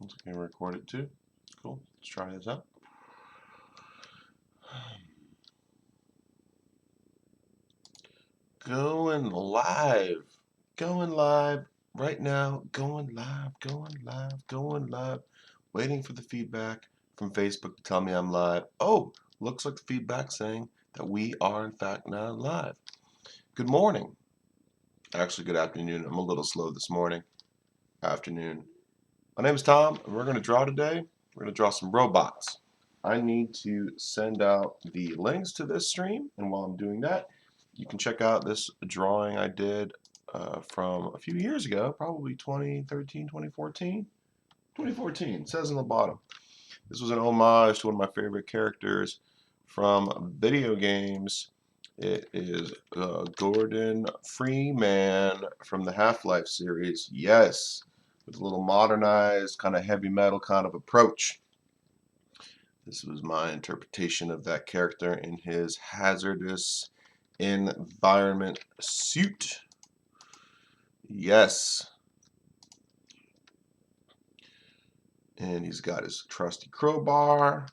Looks like I record it too. Cool. Let's try this out. Going live. Going live right now. Going live. Going live. Going live. Waiting for the feedback from Facebook to tell me I'm live. Oh, looks like the feedback saying that we are in fact now live. Good morning. Actually, good afternoon. I'm a little slow this morning. Afternoon. My name is Tom, and we're going to draw today. We're going to draw some robots. I need to send out the links to this stream, and while I'm doing that, you can check out this drawing I did from a few years ago, probably 2013, 2014. 2014, it says on the bottom. This was an homage to one of my favorite characters from video games. It is Gordon Freeman from the Half-Life series. Yes, with a little modernized, kind of heavy metal kind of approach. This was my interpretation of that character in his hazardous environment suit. Yes. And he's got his trusty crowbar,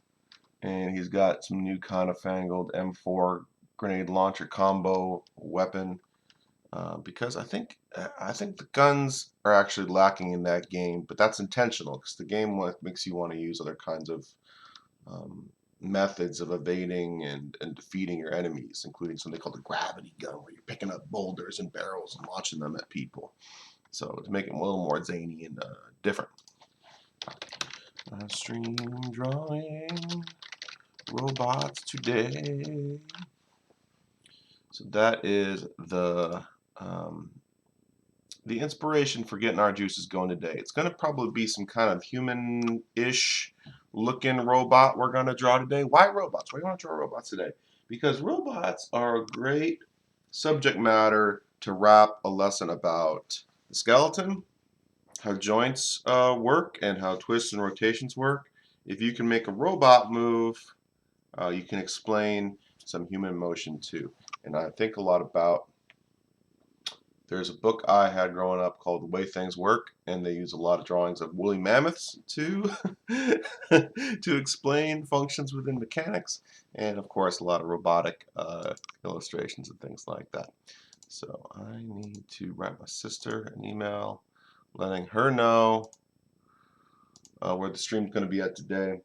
and he's got some new kind of fangled M4 grenade launcher combo weapon. Because I think the guns are actually lacking in that game, but that's intentional because the game makes you want to use other kinds of methods of evading and defeating your enemies, including something called the gravity gun, where you're picking up boulders and barrels and launching them at people. So to make it a little more zany and different. Stream drawing robots today. So that is the inspiration for getting our juices going today. It's going to probably be some kind of human-ish looking robot we're going to draw today. Why robots? Why do you want to draw robots today? Because robots are a great subject matter to wrap a lesson about the skeleton, how joints work, and how twists and rotations work. If you can make a robot move, you can explain some human motion too. And I think a lot about, there's a book I had growing up called The Way Things Work, and they use a lot of drawings of woolly mammoths to to explain functions within mechanics, and of course a lot of robotic illustrations and things like that. So I need to write my sister an email letting her know where the stream's going to be at today.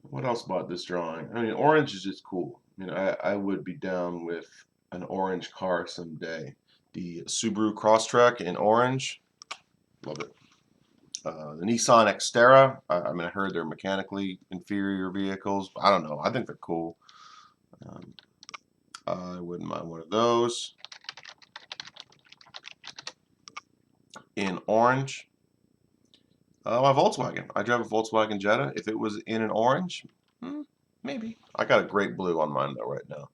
What else about this drawing? I mean, orange is just cool. I mean, I would be down with an orange car someday. The Subaru Crosstrek in orange, love it. The Nissan Xterra, I mean, I heard they're mechanically inferior vehicles. I don't know. I think they're cool. I wouldn't mind one of those. In orange, my Volkswagen. I drive a Volkswagen Jetta. If it was in an orange, maybe. I got a great blue on mine though right now.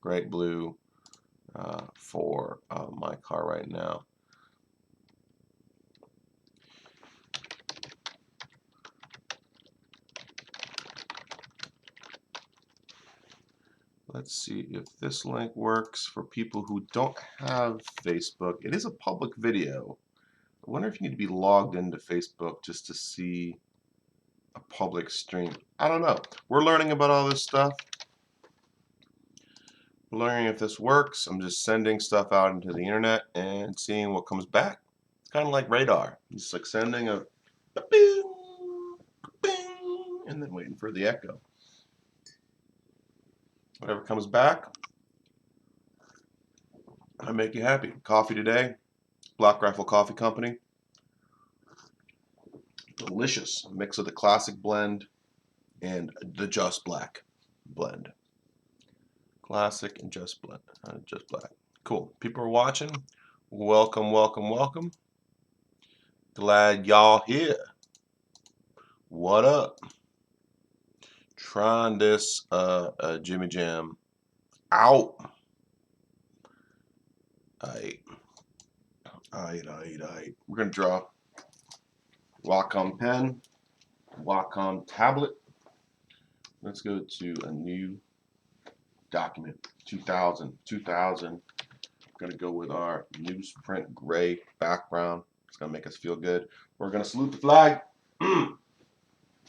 Great blue for my car right now. Let's see if this link works for people who don't have Facebook. It is a public video. I wonder if you need to be logged into Facebook just to see a public stream. I don't know. We're learning about all this stuff. We're learning if this works. I'm just sending stuff out into the internet and seeing what comes back. It's kind of like radar. It's like sending a bing, bing, and then waiting for the echo. Whatever comes back, I make you happy. Coffee today, Black Rifle Coffee Company. Delicious. A mix of the classic blend and the Just Black blend. Classic and Just Blend. Just Black. Cool. People are watching. Welcome, welcome, welcome. Glad y'all here. What up? Trying this Jimmy Jam out. Aight. We're going to draw Wacom pen, Wacom tablet. Let's go to a new document. 2000. Going to go with our newsprint gray background. It's gonna make us feel good. We're gonna salute the flag.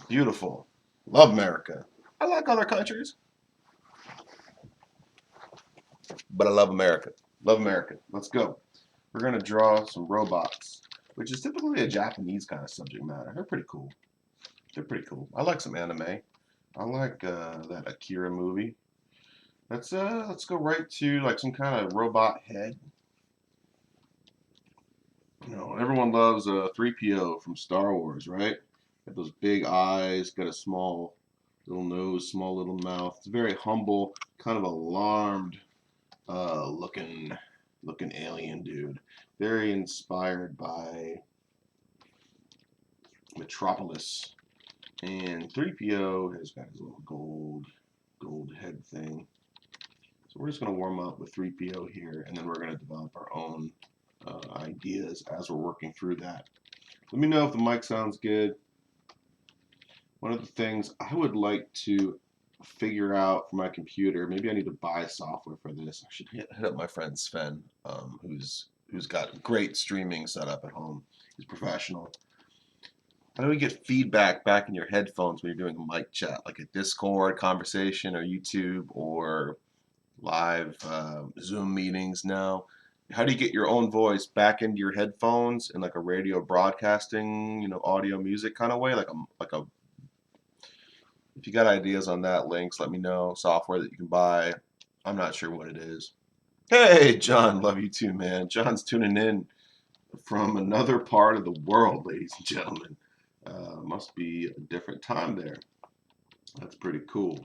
Beautiful. Love America. I like other countries, but I love America. Love America. Let's go. We're gonna draw some robots, which is typically a Japanese kind of subject matter. They're pretty cool. They're pretty cool. I like some anime. I like that Akira movie. Let's go right to like some kind of robot head. You know, everyone loves 3PO from Star Wars, right? Got those big eyes, got a small little nose, small little mouth. It's very humble, kind of alarmed looking alien dude. Very inspired by Metropolis. And 3PO has got his little gold head thing. So we're just going to warm up with 3PO here, and then we're going to develop our own ideas as we're working through that. Let me know if the mic sounds good. One of the things I would like to figure out for my computer, maybe I need to buy software for this. I should hit up my friend Sven, who's got great streaming set up at home. He's professional. How do we get feedback back in your headphones when you're doing a mic chat, like a Discord conversation or YouTube or live Zoom meetings now? How do you get your own voice back into your headphones in like a radio broadcasting, audio music kind of way, like a if you got ideas on that, links, let me know. Software that you can buy. I'm not sure what it is. Hey, John, love you too, man. John's tuning in from another part of the world, ladies and gentlemen. Must be a different time there. That's pretty cool.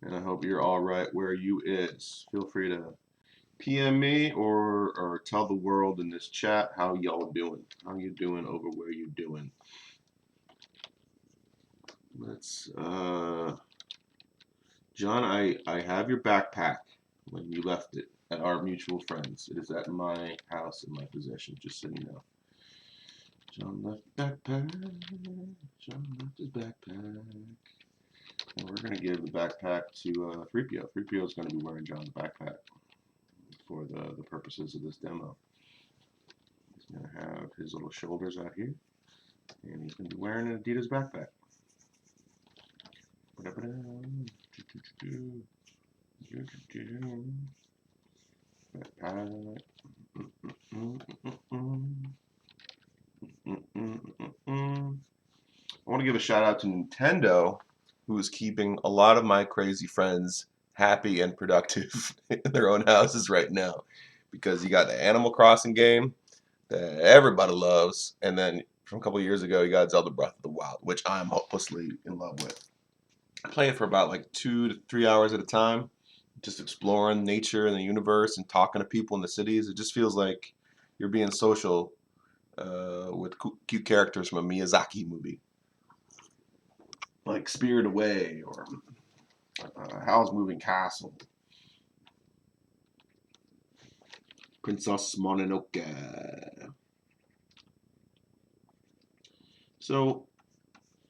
And I hope you're all right where you is. Feel free to PM me or tell the world in this chat how y'all doing. How you doing over where you doing. Let's John, I have your backpack when you left it at our mutual friends. It is at my house in my possession, just so you know. John left backpack. John left his backpack. And we're going to give the backpack to 3PO. 3PO is going to be wearing John's backpack for the purposes of this demo. He's going to have his little shoulders out here, and he's going to be wearing an Adidas backpack. I want to give a shout out to Nintendo, who is keeping a lot of my crazy friends happy and productive in their own houses right now, because you got the Animal Crossing game that everybody loves, and then from a couple of years ago you got Zelda Breath of the Wild, which I'm hopelessly in love with. I play it for about like 2 to 3 hours at a time, just exploring nature and the universe and talking to people in the cities. It just feels like you're being social with cute characters from a Miyazaki movie, like Spirited Away or Howl's Moving Castle, Princess Mononoke. So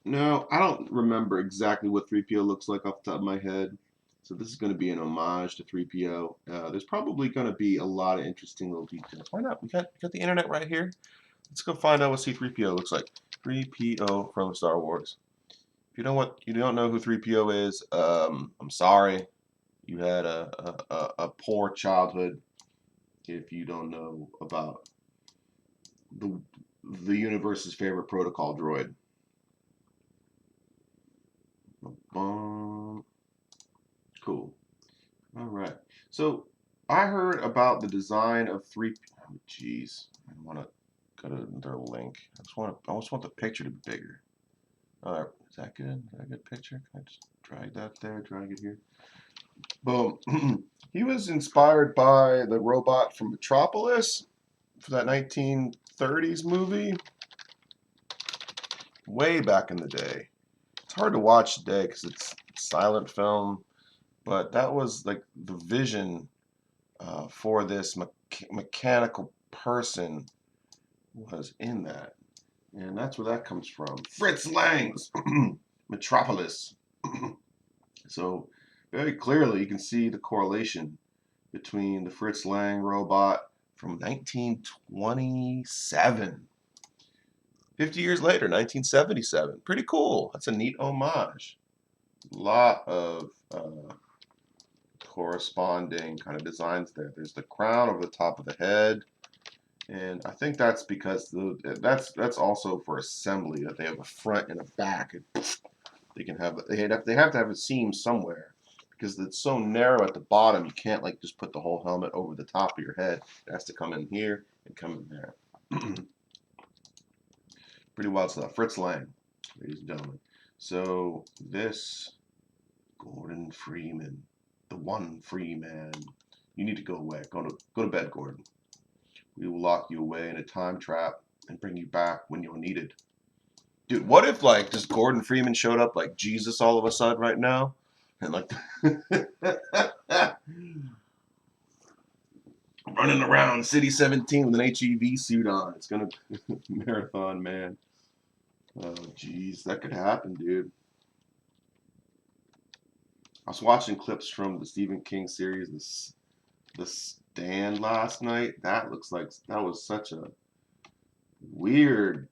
now I don't remember exactly what 3PO looks like off the top of my head. So this is going to be an homage to 3PO. There's probably going to be a lot of interesting little details. Why not? We got the internet right here. Let's go find out what C3PO looks like. 3PO from Star Wars. If you don't know who 3PO is, I'm sorry. You had a poor childhood if you don't know about the universe's favorite protocol droid. Cool. All right. So I heard about the design of oh, geez, I want to go to another link. I just want the picture to be bigger. All right. Is that good? Is that a good picture? Can I just drag that there? Drag it here. Boom. He was inspired by the robot from Metropolis for that 1930s movie way back in the day. It's hard to watch today because it's silent film, but that was like the vision for this mechanical person was in that. And that's where that comes from. Fritz Lang's Metropolis. So very clearly you can see the correlation between the Fritz Lang robot from 1927 50 years later, 1977. Pretty cool. That's a neat homage. A lot of corresponding kind of designs there. There's the crown over the top of the head, and I think that's because that's also for assembly, that they have a front and a back. And they can have they have to have a seam somewhere because it's so narrow at the bottom. You can't like just put the whole helmet over the top of your head. It has to come in here and come in there. Pretty wild stuff. Fritz Lang, ladies and gentlemen. So this Gordon Freeman, the one free man. You need to go away. Go to bed, Gordon. We will lock you away in a time trap and bring you back when you're needed. Dude, what if like just Gordon Freeman showed up like Jesus all of a sudden right now? And like running around City 17 with an HEV suit on. It's gonna marathon man. Oh jeez, that could happen, dude. I was watching clips from the Stephen King series, The Stand last night. That looks like that was such a weird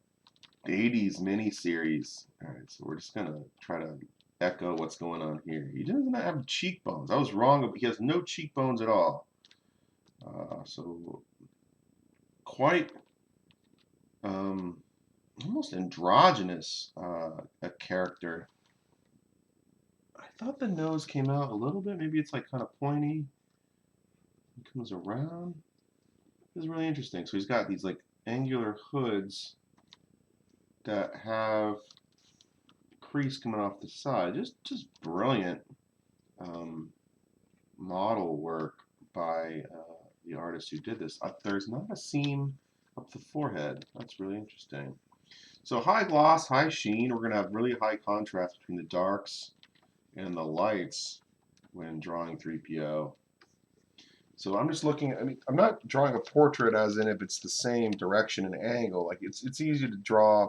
80s miniseries. All right, so we're just gonna try to echo what's going on here. He doesn't have cheekbones. I was wrong, but he has no cheekbones at all. So quite almost androgynous a character. I thought the nose came out a little bit. Maybe it's like kind of pointy. It comes around. This is really interesting. So he's got these like angular hoods that have crease coming off the side. Just brilliant model work by the artist who did this. There's not a seam up the forehead. That's really interesting. So high gloss, high sheen. We're going to have really high contrast between the darks and the lights when drawing 3PO. So I'm just looking, I mean, I'm not drawing a portrait as in if it's the same direction and angle. Like it's easy to draw.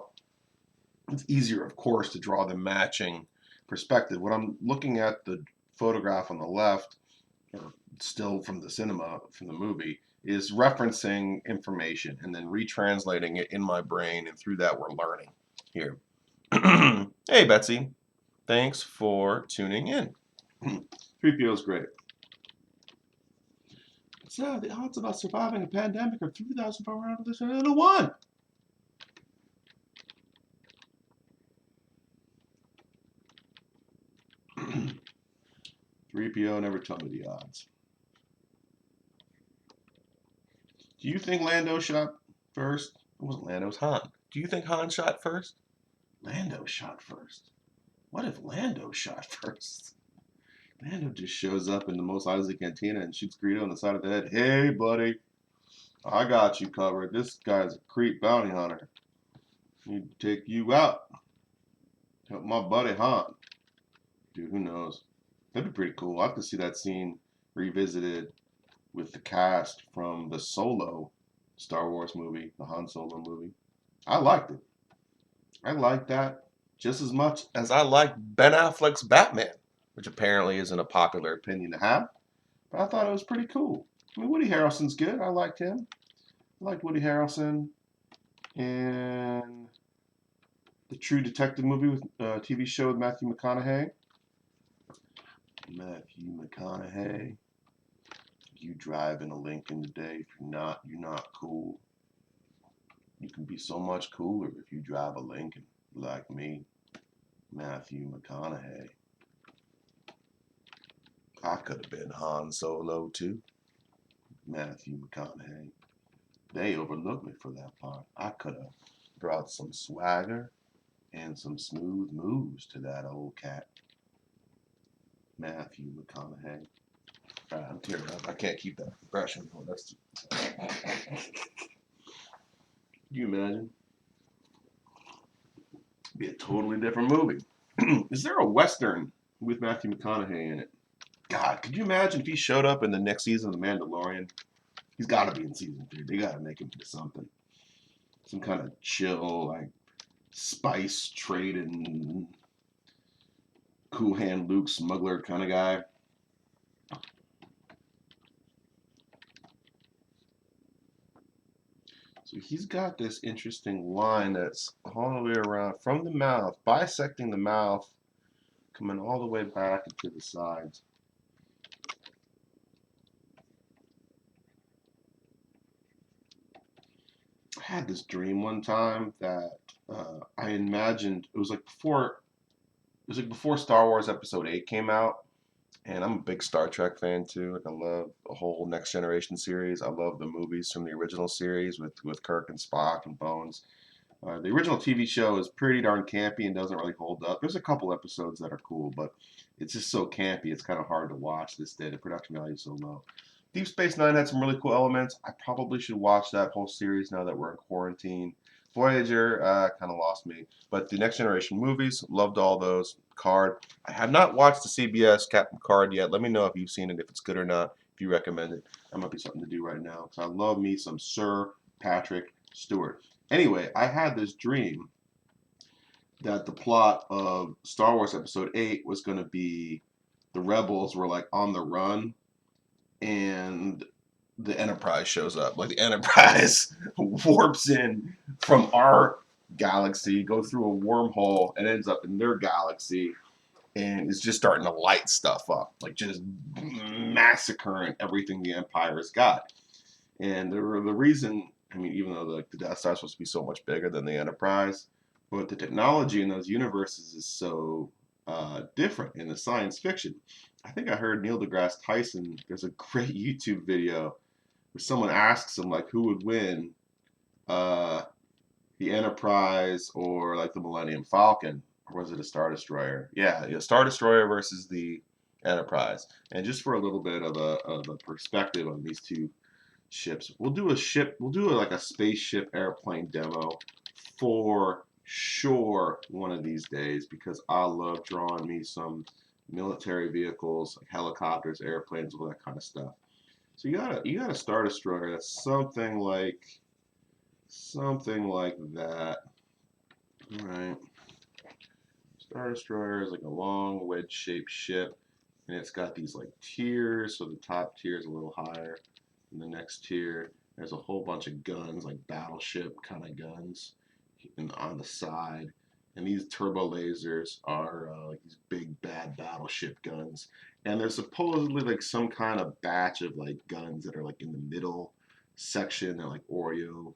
It's easier, of course, to draw the matching perspective. When I'm looking at the photograph on the left, or still from the cinema, from the movie, is referencing information and then retranslating it in my brain, and through that we're learning here. Hey, Betsy. Thanks for tuning in. 3PO is great. So the odds of us surviving a pandemic are 3,400 to 1. .3PO never told me the odds. Do you think Lando shot first? It wasn't Lando, it was Han. Do you think Han shot first? Lando shot first. What if Lando shot first? Lando just shows up in the Mos Eisley Cantina and shoots Greedo on the side of the head. Hey, buddy. I got you covered. This guy's a creep bounty hunter. Need to take you out. Help my buddy Han. Dude, who knows? That'd be pretty cool. I'd like to see that scene revisited with the cast from the Solo Star Wars movie, the Han Solo movie. I liked it. I liked that just as much as I like Ben Affleck's Batman, which apparently isn't a popular opinion to have. But I thought it was pretty cool. I mean, Woody Harrelson's good. I liked him. I liked Woody Harrelson and the True Detective movie with TV show with Matthew McConaughey. Matthew McConaughey. You drive in a Lincoln today. If you're not cool. You can be so much cooler if you drive a Lincoln like me, Matthew McConaughey. I could have been Han Solo too, Matthew McConaughey. They overlooked me for that part. I could have brought some swagger and some smooth moves to that old cat, Matthew McConaughey. All right, I'm tearing up. I can't keep that impression. Oh, that's. Can you imagine? It'd be a totally different movie. Is there a Western with Matthew McConaughey in it? God, could you imagine if he showed up in the next season of The Mandalorian? He's got to be in season 3. They got to make him into something. Some kind of chill, like, spice trading, cool hand Luke smuggler kind of guy. So he's got this interesting line that's all the way around from the mouth, bisecting the mouth, coming all the way back into the sides. I had this dream one time that I imagined it was like before Star Wars Episode 8 came out, and I'm a big Star Trek fan too. Like I love the whole Next Generation series. I love the movies from the original series with Kirk and Spock and Bones. The original TV show is pretty darn campy and doesn't really hold up. There's a couple episodes that are cool, but it's just so campy. It's kind of hard to watch this day. The production value is so low. Deep Space Nine had some really cool elements. I probably should watch that whole series now that we're in quarantine. Voyager kind of lost me, but the Next Generation movies, loved all those. Card. I have not watched the CBS Captain Card yet. Let me know if you've seen it, if it's good or not, if you recommend it. That might be something to do right now because I love me some Sir Patrick Stewart. Anyway, I had this dream that the plot of Star Wars Episode 8 was going to be the rebels were like on the run and the Enterprise shows up. Like the Enterprise warps in from our galaxy, goes through a wormhole, and ends up in their galaxy, and is just starting to light stuff up, like just massacring everything the Empire's got. And the reason, I mean, even though the Death Star is supposed to be so much bigger than the Enterprise, but the technology in those universes is so different in the science fiction. I think I heard Neil deGrasse Tyson. There's a great YouTube video where someone asks him like who would win, uh, the Enterprise or like the Millennium Falcon, or was it a Star Destroyer? Yeah, Star Destroyer versus the Enterprise. And just for a little bit of a perspective on these two ships, we'll do like a spaceship airplane demo for sure one of these days because I love drawing me some military vehicles, like helicopters, airplanes, all that kind of stuff. So you got a Star Destroyer that's something like that. All right. Star Destroyer is like a long wedge-shaped ship, and it's got these like tiers. So the top tier is a little higher than the next tier. There's a whole bunch of guns, like battleship kind of guns, on the side. And these turbo lasers are like these big bad battleship guns. And there's supposedly like some kind of batch of like guns that are like in the middle section. They're like Oreo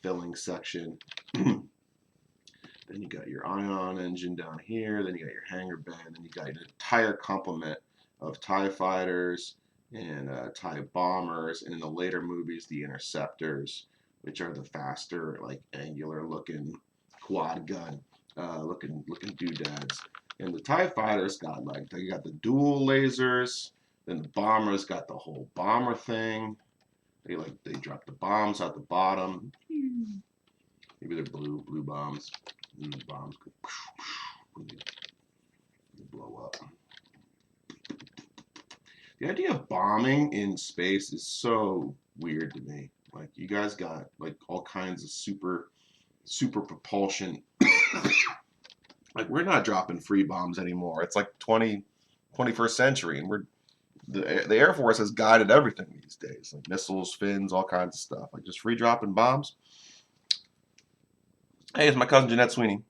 filling section. Then you got your ion engine down here. Then you got your hangar bay. Then you got an entire complement of TIE fighters and TIE bombers. And in the later movies, the interceptors, which are the faster, like angular looking quad gun looking doodads. And the TIE fighters got like they got the dual lasers. Then the bombers got the whole bomber thing. They drop the bombs out the bottom. Maybe they're blue bombs. And the bombs go blow up. The idea of bombing in space is so weird to me. Like you guys got like all kinds of super propulsion. Like we're not dropping free bombs anymore. It's like 21st century, and the Air Force has guided everything these days, like missiles, fins, all kinds of stuff. Like just free dropping bombs. Hey, it's my cousin Jeanette Sweeney.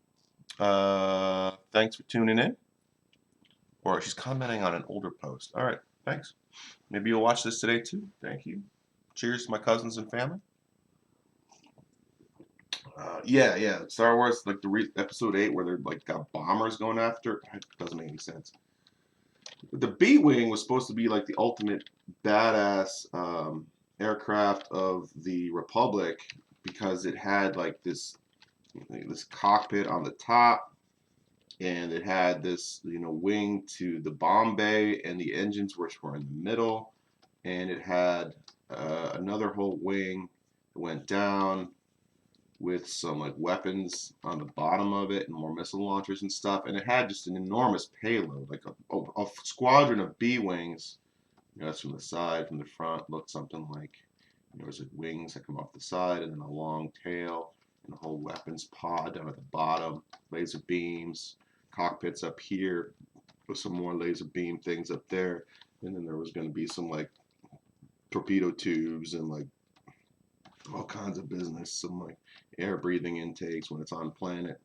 Thanks for tuning in. Or she's commenting on an older post. All right, thanks. Maybe you'll watch this today too. Thank you. Cheers to my cousins and family. Yeah. Star Wars, like episode 8, where they're like got bombers going after. It doesn't make any sense. The B-wing was supposed to be like the ultimate badass aircraft of the Republic because it had like this cockpit on the top, and it had this wing to the bomb bay, and the engines which were in the middle, and it had another whole wing that went down with some like weapons on the bottom of it and more missile launchers and stuff, and it had just an enormous payload, like a squadron of B-wings. That's from the side, from the front, looked something like there's like wings that come off the side, and then a long tail, and a whole weapons pod down at the bottom, laser beams, cockpits up here with some more laser beam things up there, and then there was going to be some like torpedo tubes and like all kinds of business, some like air breathing intakes when it's on planet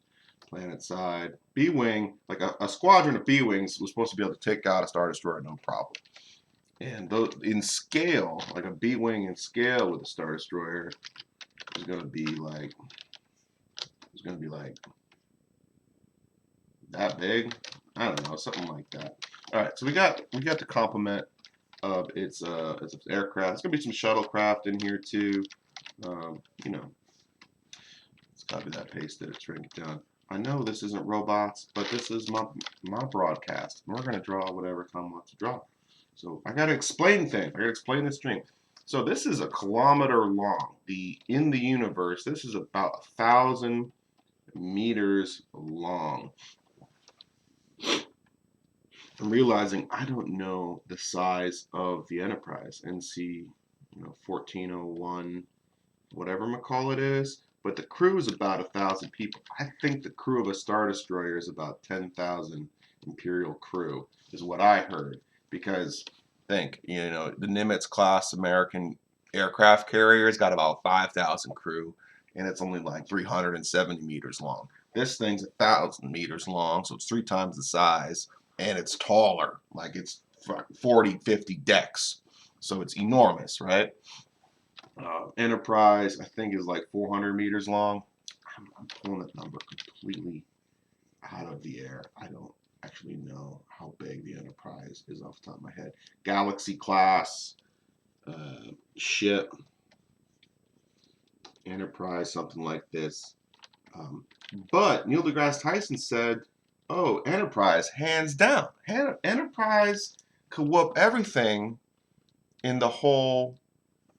side. B-wing, like a squadron of B-wings was supposed to be able to take out a Star Destroyer no problem. And those in scale, like a B-wing in scale with a Star Destroyer is gonna be like that big. I don't know, something like that. All right, so we got the complement of its aircraft. There's gonna be some shuttlecraft in here too. You know, let's copy that, paste it, shrink it down. I know this isn't robots, but this is my broadcast. We're gonna draw whatever Tom wants to draw. So I gotta explain things. I gotta explain this dream. So this is a kilometer long. In the universe, this is about 1,000 meters long. I'm realizing I don't know the size of the Enterprise, NC, 1401, whatever McCall it is, but the crew is about 1,000 people. I think the crew of a Star Destroyer is about 10,000 Imperial crew, is what I heard. Because think, the Nimitz class American aircraft carrier's got about 5,000 crew, and it's only like 370 meters long. This thing's 1,000 meters long, so it's 3 times the size, and it's taller, like it's 40, 50 decks. So it's enormous, right? Enterprise, I think, is like 400 meters long. I'm pulling that number completely out of the air. I don't actually know how big the Enterprise is off the top of my head. Galaxy class ship, Enterprise, something like this. But Neil deGrasse Tyson said, "Oh, Enterprise, hands down. Enterprise could whoop everything in the whole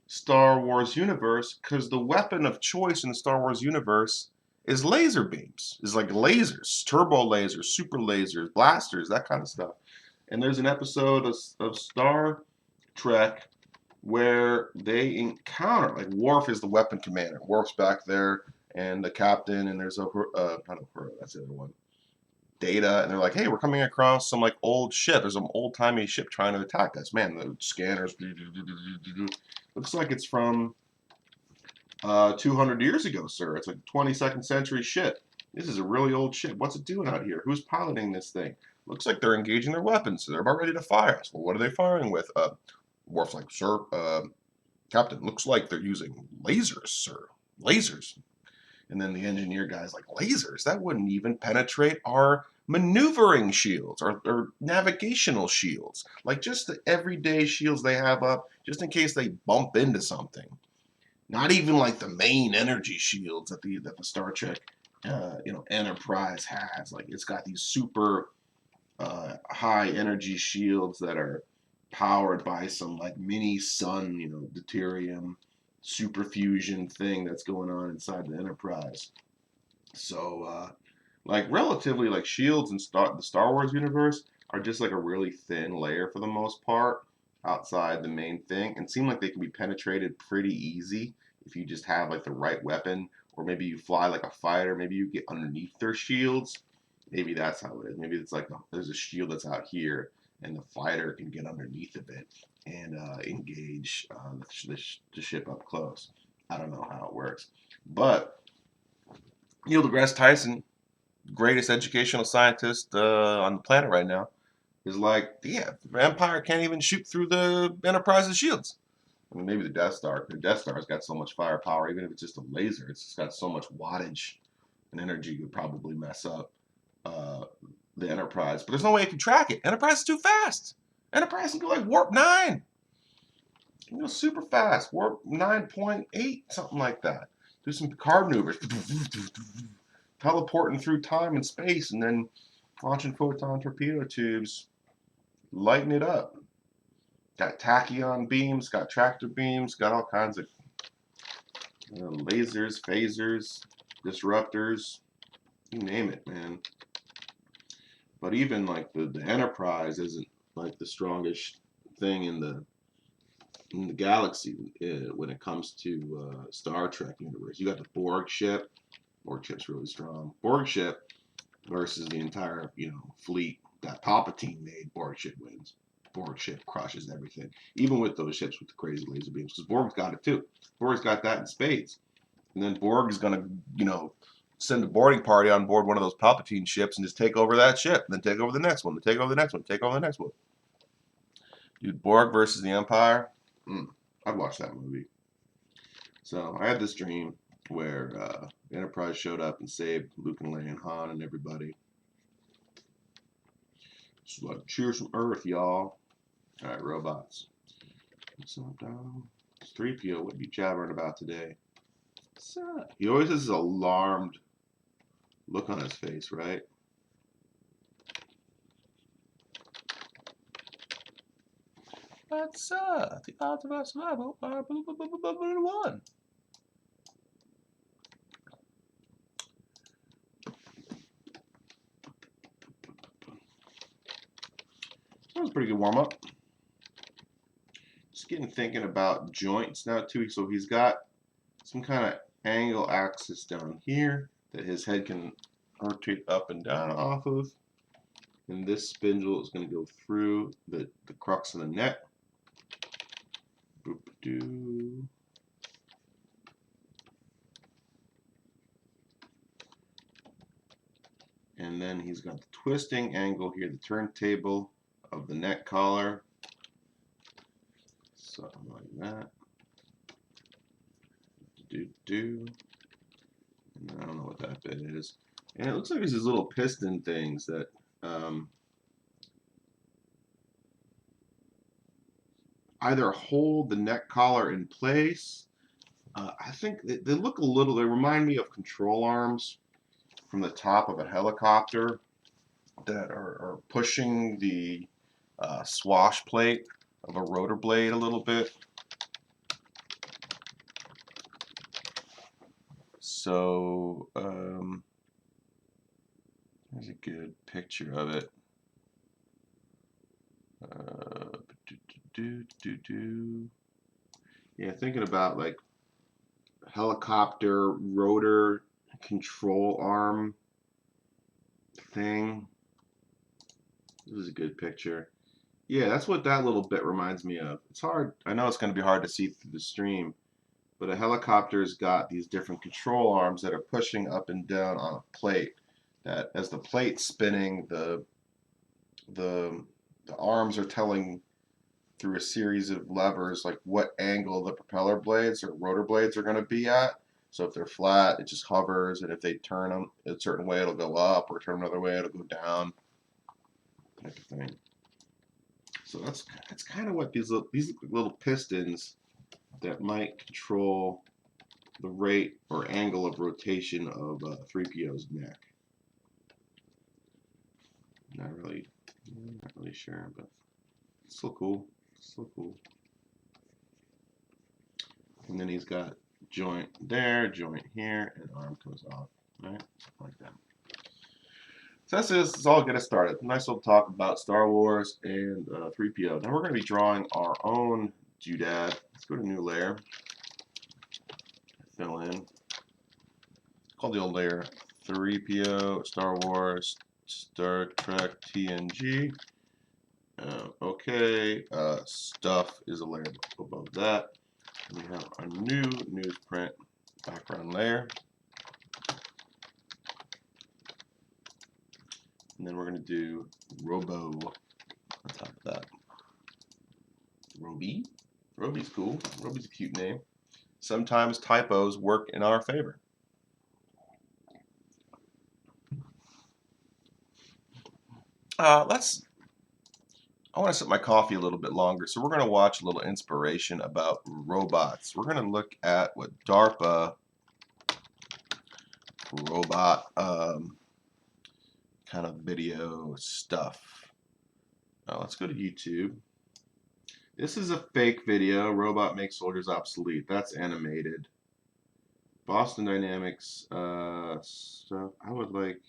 Star Wars universe because the weapon of choice in the Star Wars universe is laser beams. Is like lasers, turbo lasers, super lasers, blasters, that kind of stuff." And there's an episode of Star Trek where they encounter, like Worf is the weapon commander. Worf's back there and the captain, and there's not Uhura, that's the other one. Data, and they're like, "Hey, we're coming across some like old ship. There's some old timey ship trying to attack us." Man, the scanners looks like it's from 200 years ago, sir. It's a 22nd century ship. This is a really old ship. What's it doing out here? Who's piloting this thing? Looks like they're engaging their weapons, so they're about ready to fire us. Well, what are they firing with? Worf's like, "Sir, Captain, looks like they're using lasers, sir. Lasers." And then the engineer guy's like, "Lasers? That wouldn't even penetrate our maneuvering shields or navigational shields. Like just the everyday shields they have up, just in case they bump into something. Not even like the main energy shields that the Star Trek, Enterprise has. Like it's got these super high energy shields that are powered by some like mini sun, deuterium super fusion thing that's going on inside the Enterprise. So, like relatively like shields in the Star Wars universe are just like a really thin layer for the most part outside the main thing, and seem like they can be penetrated pretty easy if you just have like the right weapon, or maybe you fly like a fighter, maybe you get underneath their shields. Maybe that's how it is. Maybe it's like there's a shield that's out here, and the fighter can get underneath of it and engage the ship up close. I don't know how it works, but Neil deGrasse Tyson, greatest educational scientist on the planet right now, is like, yeah, the Empire can't even shoot through the Enterprise's shields. I mean, maybe the Death Star. The Death Star's got so much firepower, even if it's just a laser, it's just got so much wattage and energy could probably mess up uh, the Enterprise. But there's no way it can track it. Enterprise is too fast. Enterprise can go like warp 9. Super fast. Warp 9.8, something like that. Do some Picard maneuvers. Teleporting through time and space, and then launching photon torpedo tubes, lighting it up. Got tachyon beams, got tractor beams, got all kinds of lasers, phasers, disruptors, you name it, man. But even like the Enterprise isn't like the strongest thing in the galaxy when it comes to Star Trek universe. You got the Borg ship. Borg ship's really strong. Borg ship versus the entire fleet that Palpatine made. Borg ship wins. Borg ship crushes everything, even with those ships with the crazy laser beams, because Borg's got it too. Borg's got that in spades. And then Borg is going to, send a boarding party on board one of those Palpatine ships and just take over that ship, and then take over the next one, then take over the next one, take over the next one. Dude, Borg versus the Empire. I'd watch that movie. So I had this dream where the Enterprise showed up and saved Luke and Leia and Han and everybody. It's like, cheers from Earth, y'all. All right, robots. What's up, dog? It's 3PO. What are you jabbering about today? What's up? He always has this alarmed look on his face, right? What's up? The odds of our survival are one. That was a pretty good warm up. Just getting thinking about joints now too. So he's got some kind of angle axis down here that his head can rotate up and down off of. And this spindle is going to go through the crux of the neck. Boop-a-doo. And then he's got the twisting angle here, the turntable of the neck collar. Something like that. Do. And I don't know what that bit is. And it looks like there's these little piston things that either hold the neck collar in place. I think they look a little, they remind me of control arms from the top of a helicopter that are pushing the swash plate of a rotor blade a little bit. So there's a good picture of it. Yeah, thinking about like helicopter rotor control arm thing. This is a good picture. Yeah, that's what that little bit reminds me of. It's hard. I know it's going to be hard to see through the stream, but a helicopter's got these different control arms that are pushing up and down on a plate. That as the plate's spinning, the arms are telling through a series of levers like what angle the propeller blades or rotor blades are going to be at. So if they're flat, it just hovers, and if they turn them a certain way, it'll go up, or turn another way, it'll go down, type of thing. So that's kind of what these little pistons that might control the rate or angle of rotation of 3PO's neck. Not really sure, but it's still cool. Still cool. And then he's got joint there, joint here, and arm comes off, right? Like that. So that's all get us started. Nice little talk about Star Wars and 3PO. Now we're going to be drawing our own doodad. Let's go to new layer. Fill in. It's called the old layer 3PO, Star Wars, Star Trek, TNG. Okay, stuff is a layer above that. We have our new newsprint background layer. And then we're going to do Robo on top of that. Roby? Roby's cool. Roby's a cute name. Sometimes typos work in our favor. I want to sip my coffee a little bit longer, so we're going to watch a little inspiration about robots. We're going to look at what DARPA robot kind of video stuff. Now let's go to YouTube. This is a fake video. Robot makes soldiers obsolete. That's animated. Boston Dynamics stuff. I would like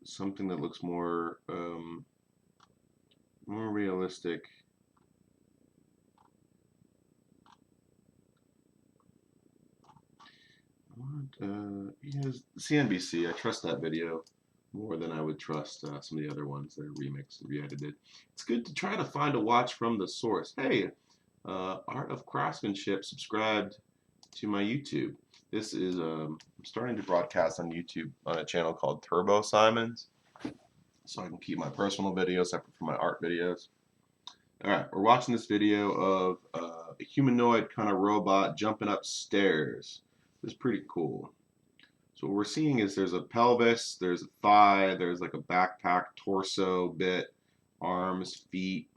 something that looks more realistic. Yes, CNBC. I trust that video. more than I would trust some of the other ones that are remixed and re-edited. It's good to try to find a watch from the source. Hey, Art of Craftsmanship subscribed to my YouTube. This is I'm starting to broadcast on YouTube on a channel called Turbo Symonds, so I can keep my personal videos separate from my art videos. All right, we're watching this video of a humanoid kind of robot jumping up stairs. This is pretty cool. So what we're seeing is there's a pelvis, there's a thigh, there's like a backpack, torso bit, arms, feet.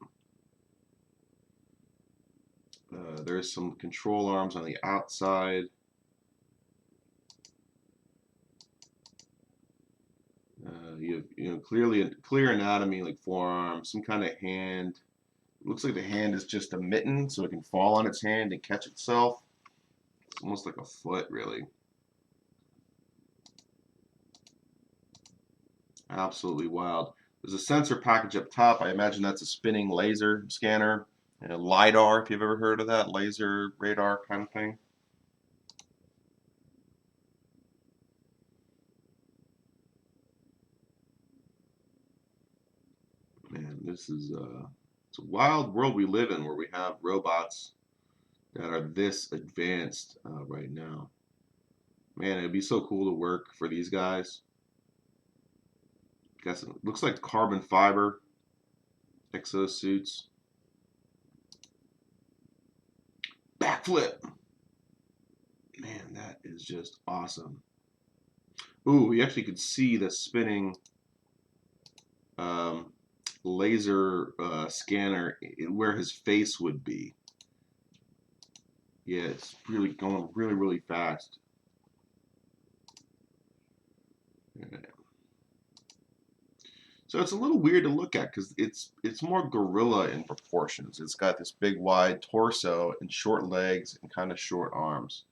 There's some control arms on the outside. You have clear anatomy like forearm, some kind of hand. It looks like the hand is just a mitten, so it can fall on its hand and catch itself. It's almost like a foot, really. Absolutely wild. There's a sensor package up top. I imagine that's a spinning laser scanner. And LiDAR, if you've ever heard of that, laser radar kind of thing. Man, this is it's a wild world we live in where we have robots that are this advanced right now. Man, it'd be so cool to work for these guys. Guess it looks like carbon fiber exosuits. Backflip. Man, that is just awesome. Ooh, you actually could see the spinning um, laser scanner where his face would be. Yeah, it's really going really fast. So it's a little weird to look at because it's more gorilla in proportions. It's got this big wide torso and short legs and kind of short arms.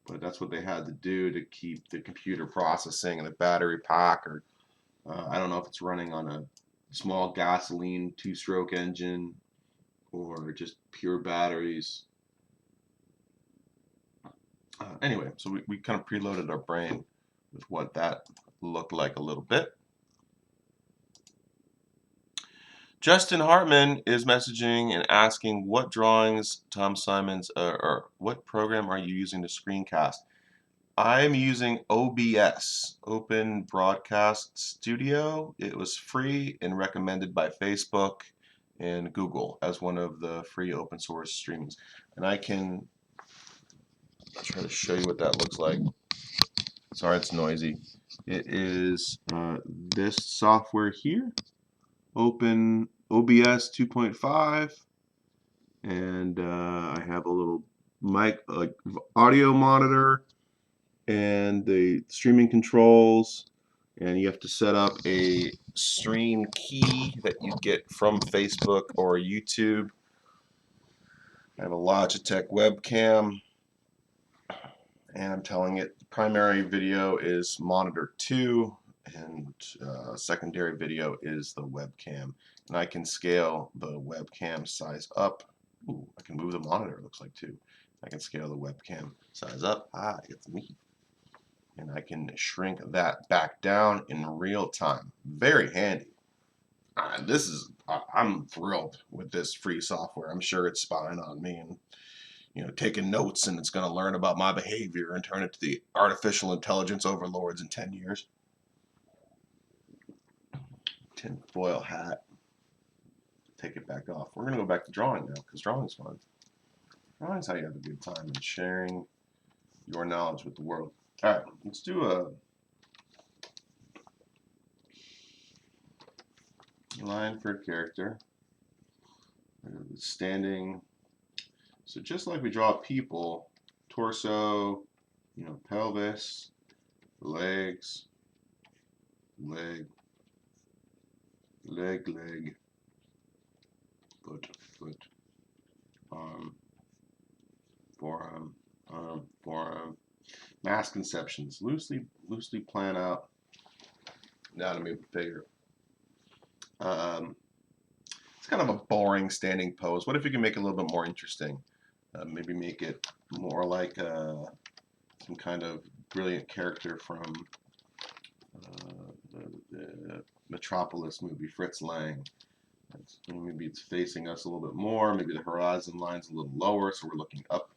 But that's what they had to do to keep the computer processing and the battery pack, or I don't know if it's running on a small gasoline two-stroke engine or just pure batteries. Anyway, so we kind of preloaded our brain with what that looked like a little bit. Justin Hartman is messaging and asking what drawings Tom Symonds or what program are you using to screencast? I'm using OBS, Open Broadcast Studio. It was free and recommended by Facebook and Google as one of the free open source streamings. And I'll try to show you what that looks like. Sorry, it's noisy. It is this software here, Open OBS 2.5, and I have a little mic, like audio monitor, and the streaming controls, and you have to set up a stream key that you get from Facebook or YouTube. I have a Logitech webcam, and I'm telling it the primary video is monitor 2, and secondary video is the webcam. And I can scale the webcam size up. Ooh, I can move the monitor, it looks like, too. I can scale the webcam size up. It's me. And I can shrink that back down in real time. Very handy. I'm thrilled with this free software. I'm sure it's spying on me and taking notes, and it's going to learn about my behavior and turn it to the artificial intelligence overlords in 10 years. Tinfoil hat. Take it back off. We're going to go back to drawing now because drawing's fun. Drawing's how you have a good time and sharing your knowledge with the world. All right, let's do a line for a character. Standing. So just like we draw people, torso, pelvis, legs, leg, foot, arm, forearm, forearm. Mass conceptions. Loosely plan out anatomy of the figure. It's kind of a boring standing pose. What if you can make it a little bit more interesting? Maybe make it more like some kind of brilliant character from Metropolis movie, Fritz Lang. Maybe it's facing us a little bit more. Maybe the horizon line's a little lower, so we're looking up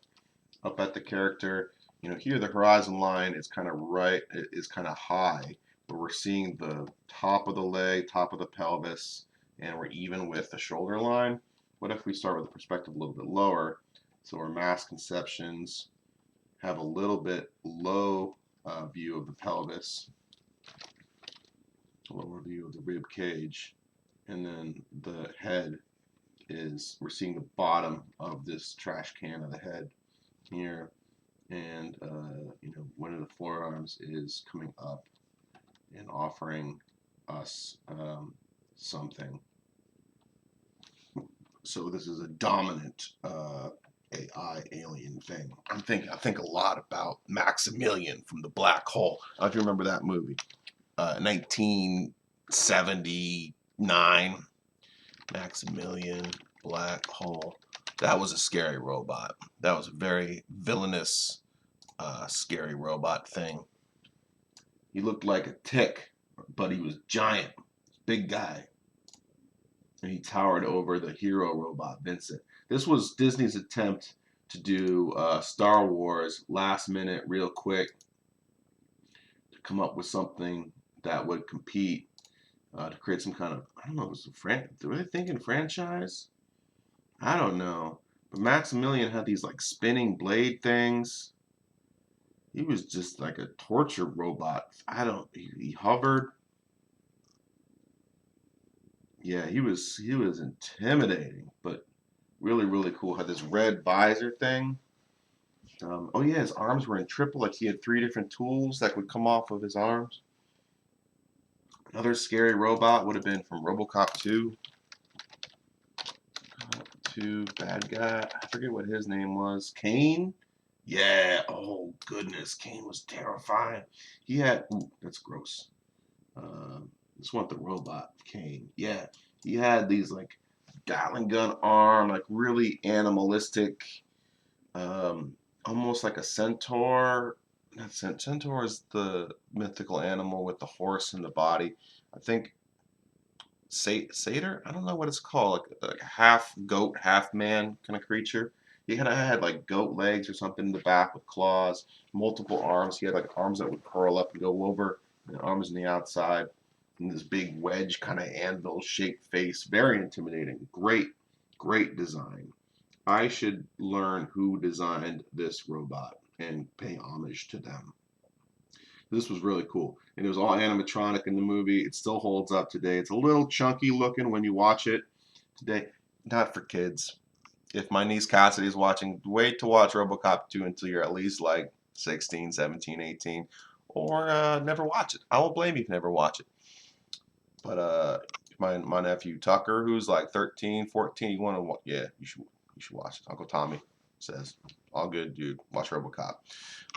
at the character. Here the horizon line is kind of right, it is kind of high, where we're seeing the top of the leg, top of the pelvis, and we're even with the shoulder line. What if we start with the perspective a little bit lower, so our mass conceptions have a little bit low view of the pelvis, lower view of the rib cage, and then the head is, we're seeing the bottom of this trash can of the head here, and one of the forearms is coming up and offering us something. So this is a dominant AI alien thing. I think a lot about Maximilian from the Black Hole. I don't know if you remember that movie, 1979. Maximilian, Black Hole. That was a scary robot. That was a very villainous, scary robot thing. He looked like a tick, but he was giant, big guy. And he towered over the hero robot, Vincent. This was Disney's attempt to do Star Wars last minute, real quick, to come up with something that would compete, to create some kind of, I don't know, was were they thinking franchise? I don't know. But Maximilian had these like spinning blade things. He was just like a torture robot. He hovered. Yeah, he was intimidating, but really, really cool. Had this red visor thing. Oh yeah, his arms were in triple, like he had 3 different tools that would come off of his arms. Another scary robot would have been from RoboCop 2. 2 bad guy. I forget what his name was. Kane? Yeah. Oh goodness, Kane was terrifying. He had. Ooh, that's gross. Just want the robot Kane. Yeah, he had these like Gatling gun arm, like really animalistic, almost like a centaur. Not centaur is the mythical animal with the horse in the body. I think satyr. I don't know what it's called. Like a half goat, half man kind of creature. He kind of had like goat legs or something in the back with claws, multiple arms. He had like arms that would curl up and go over, and arms on the outside, and this big wedge kind of anvil shaped face. Very intimidating. Great, great design. I should learn who designed this robot and pay homage to them. This was really cool. And it was all animatronic in the movie. It still holds up today. It's a little chunky looking when you watch it today. Not for kids. If my niece Cassidy is watching, wait to watch RoboCop 2 until you're at least like 16, 17, 18. Or never watch it. I won't blame you if you never watch it. But my nephew Tucker, who's like 13, 14, you want to, yeah, you should watch it. Uncle Tommy says, all good, dude. Watch RoboCop.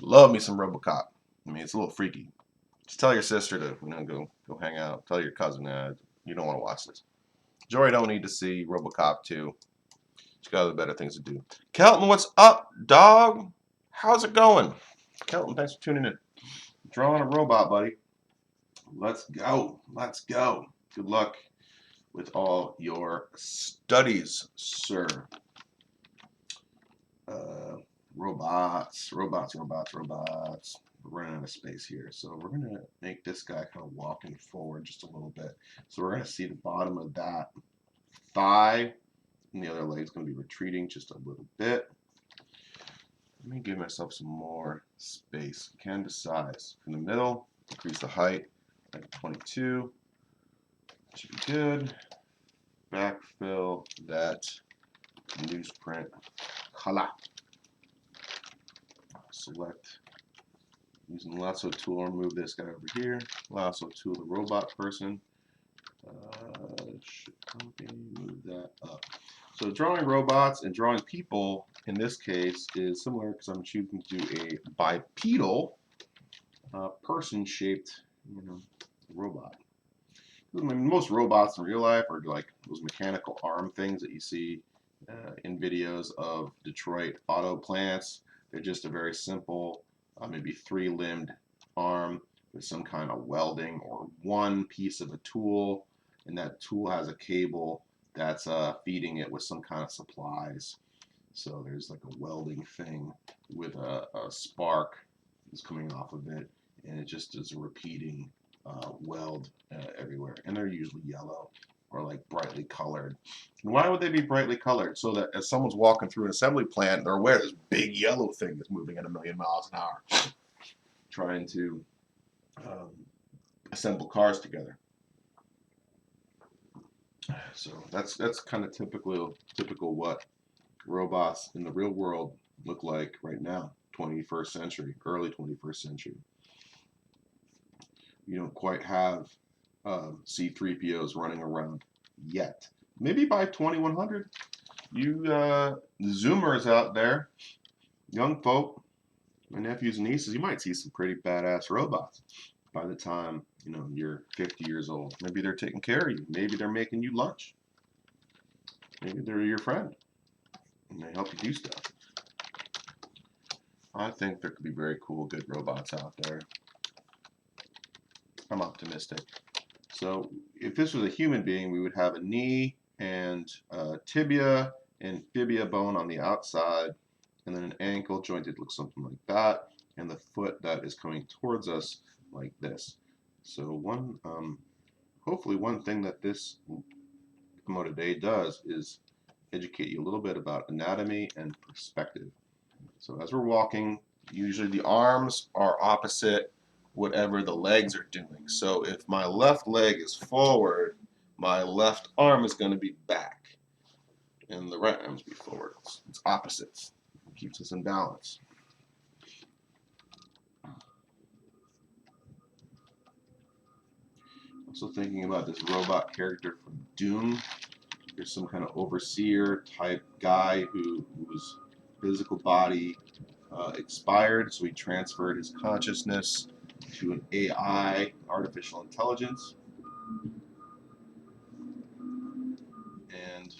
Love me some RoboCop. I mean, it's a little freaky. Just tell your sister to, go hang out. Tell your cousin you don't want to watch this. Jory don't need to see RoboCop 2. She's got other better things to do. Kelton, what's up, dog? How's it going? Kelton, thanks for tuning in. Drawing a robot, buddy. Let's go. Let's go. Good luck with all your studies, sir. Robots. We're running out of space here. So we're going to make this guy kind of walking forward just a little bit. So we're going to see the bottom of that thigh, and the other leg's going to be retreating just a little bit. Let me give myself some more space. Canvas size. In the middle, increase the height like 22. Should be good. Backfill that newsprint color. Select, using the lasso tool, remove this guy over here. Lasso tool, the robot person. Should copy, move that up. So drawing robots and drawing people in this case is similar because I'm choosing to do a bipedal person-shaped, robot. I mean, most robots in real life are like those mechanical arm things that you see in videos of Detroit auto plants. They're just a very simple, maybe 3-limbed arm with some kind of welding or one piece of a tool, and that tool has a cable that's feeding it with some kind of supplies. So there's like a welding thing with a spark that's coming off of it, and it just is a repeating weld everywhere. And they're usually yellow or like brightly colored. And why would they be brightly colored? So that as someone's walking through an assembly plant, they're aware this big yellow thing that's moving at 1,000,000 miles an hour, trying to assemble cars together. So that's kind of typical what robots in the real world look like right now, 21st century, early 21st century. You don't quite have C3POs running around yet. Maybe by 2100, you Zoomers out there, young folk, my nephews and nieces, you might see some pretty badass robots by the time you're 50 years old. Maybe they're taking care of you. Maybe they're making you lunch. Maybe they're your friend and they help you do stuff. I think there could be very cool, good robots out there. I'm optimistic. So if this was a human being, we would have a knee and tibia and fibia bone on the outside, and then an ankle jointed looks something like that, and the foot that is coming towards us like this. So hopefully one thing that this demo today does is educate you a little bit about anatomy and perspective. So as we're walking, usually the arms are opposite whatever the legs are doing. So if my left leg is forward, my left arm is going to be back, and the right arm is be forward. It's opposites. It keeps us in balance. Also thinking about this robot character from Doom. There's some kind of overseer type guy whose physical body expired, so he transferred his consciousness to an AI, artificial intelligence. And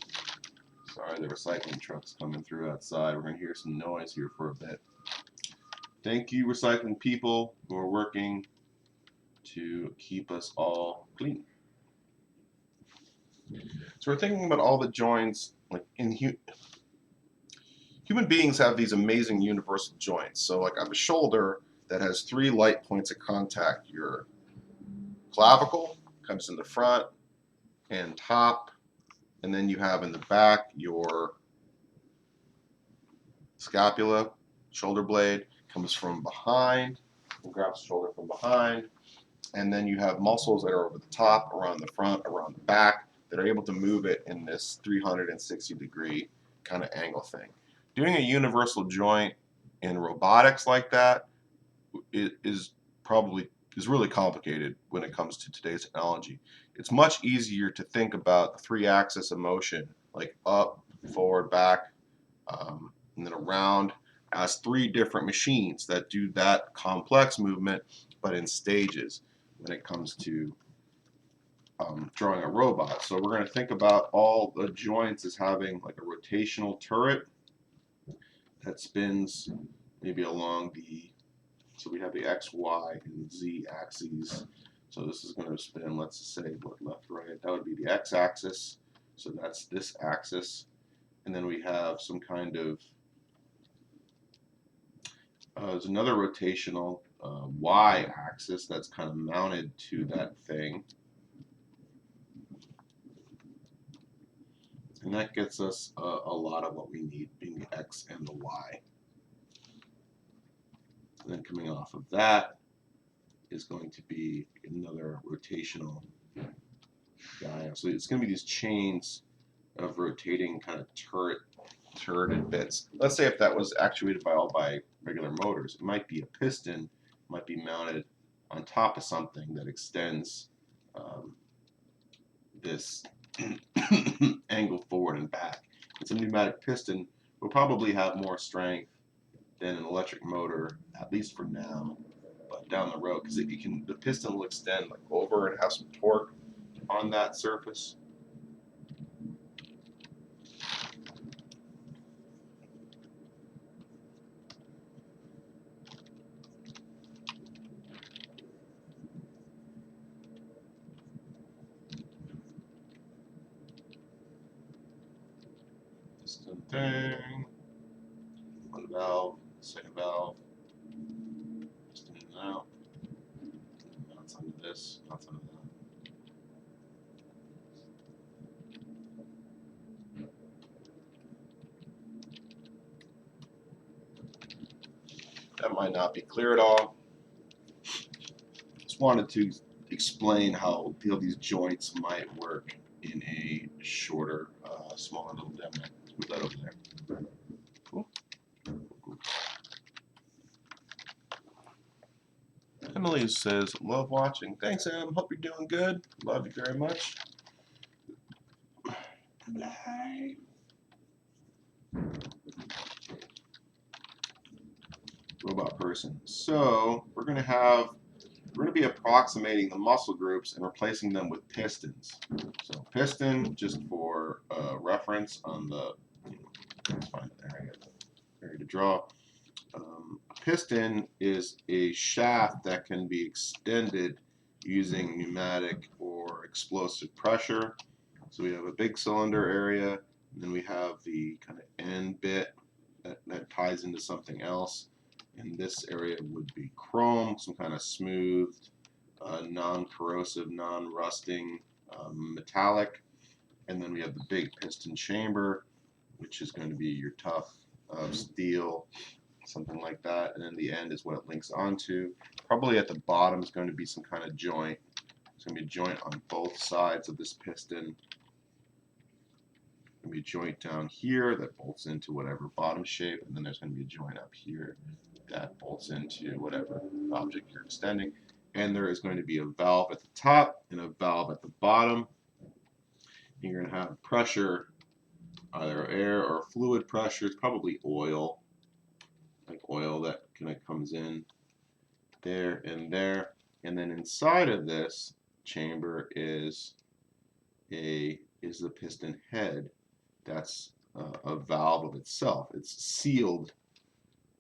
sorry, the recycling truck's coming through outside. We're going to hear some noise here for a bit. Thank you, recycling people who are working to keep us all clean. So we're thinking about all the joints, like human beings have these amazing universal joints. So like I have a shoulder that has 3 light points of contact. Your clavicle comes in the front and top, and then you have in the back your scapula, shoulder blade comes from behind and grabs the shoulder from behind, and then you have muscles that are over the top, around the front, around the back that are able to move it in this 360-degree kind of angle thing. Doing a universal joint in robotics like that is really complicated when it comes to today's technology. It's much easier to think about the 3-axis of motion, like up, forward, back, and then around, as 3 different machines that do that complex movement, but in stages when it comes to drawing a robot. So we're going to think about all the joints as having like a rotational turret that spins maybe along so we have the X, Y, and Z axes. So this is going to spin, let's say, left, right. That would be the X axis. So that's this axis. And then we have some kind of, there's another rotational Y axis that's kind of mounted to that thing. And that gets us a lot of what we need, being the X and the Y. And then coming off of that is going to be another rotational guy. So it's going to be these chains of rotating kind of turreted bits. Let's say if that was actuated by regular motors, it might be a piston, might be mounted on top of something that extends this angle forward and back. It's a pneumatic piston will probably have more strength than an electric motor, at least for now, but down the road, because the piston will extend like over and have some torque on that surface. Same thing. One valve, second valve, just in and out. Bounce onto this, bounce onto that. That might not be clear at all. Just wanted to explain how these joints might work in a shorter, smaller little demo. Move that over there. Cool. Cool. Emily says, love watching. Thanks, Em. Hope you're doing good. Love you very much. Bye. Robot person. So we're going to be approximating the muscle groups and replacing them with pistons. So piston, just for reference on the, let's find an area to draw. A piston is a shaft that can be extended using pneumatic or explosive pressure. So we have a big cylinder area, and then we have the kind of end bit that ties into something else. And this area would be chrome, some kind of smooth, non-corrosive, non-rusting metallic. And then we have the big piston chamber, which is going to be your tough steel, something like that. And then the end is what it links onto. Probably at the bottom is going to be some kind of joint. There's going to be a joint on both sides of this piston. Going to be a joint down here that bolts into whatever bottom shape, and then there's going to be a joint up here that bolts into whatever object you're extending. And there is going to be a valve at the top and a valve at the bottom. You're going to have pressure, either air or fluid pressure. It's probably oil, like oil that kind of comes in there and there. And then inside of this chamber is the piston head. That's a valve of itself. It's sealed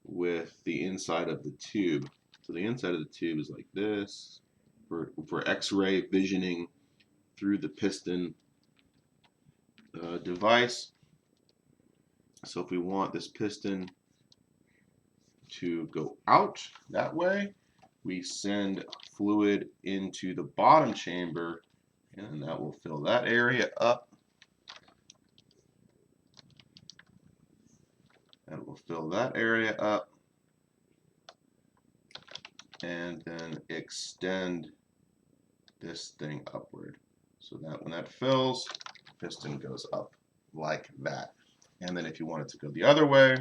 with the inside of the tube. So the inside of the tube is like this for X-ray visioning through the piston device. So if we want this piston to go out that way, we send fluid into the bottom chamber, and that will fill that area up. That will fill that area up, and then extend this thing upward. So that when that fills, the piston goes up like that. And then if you want it to go the other way,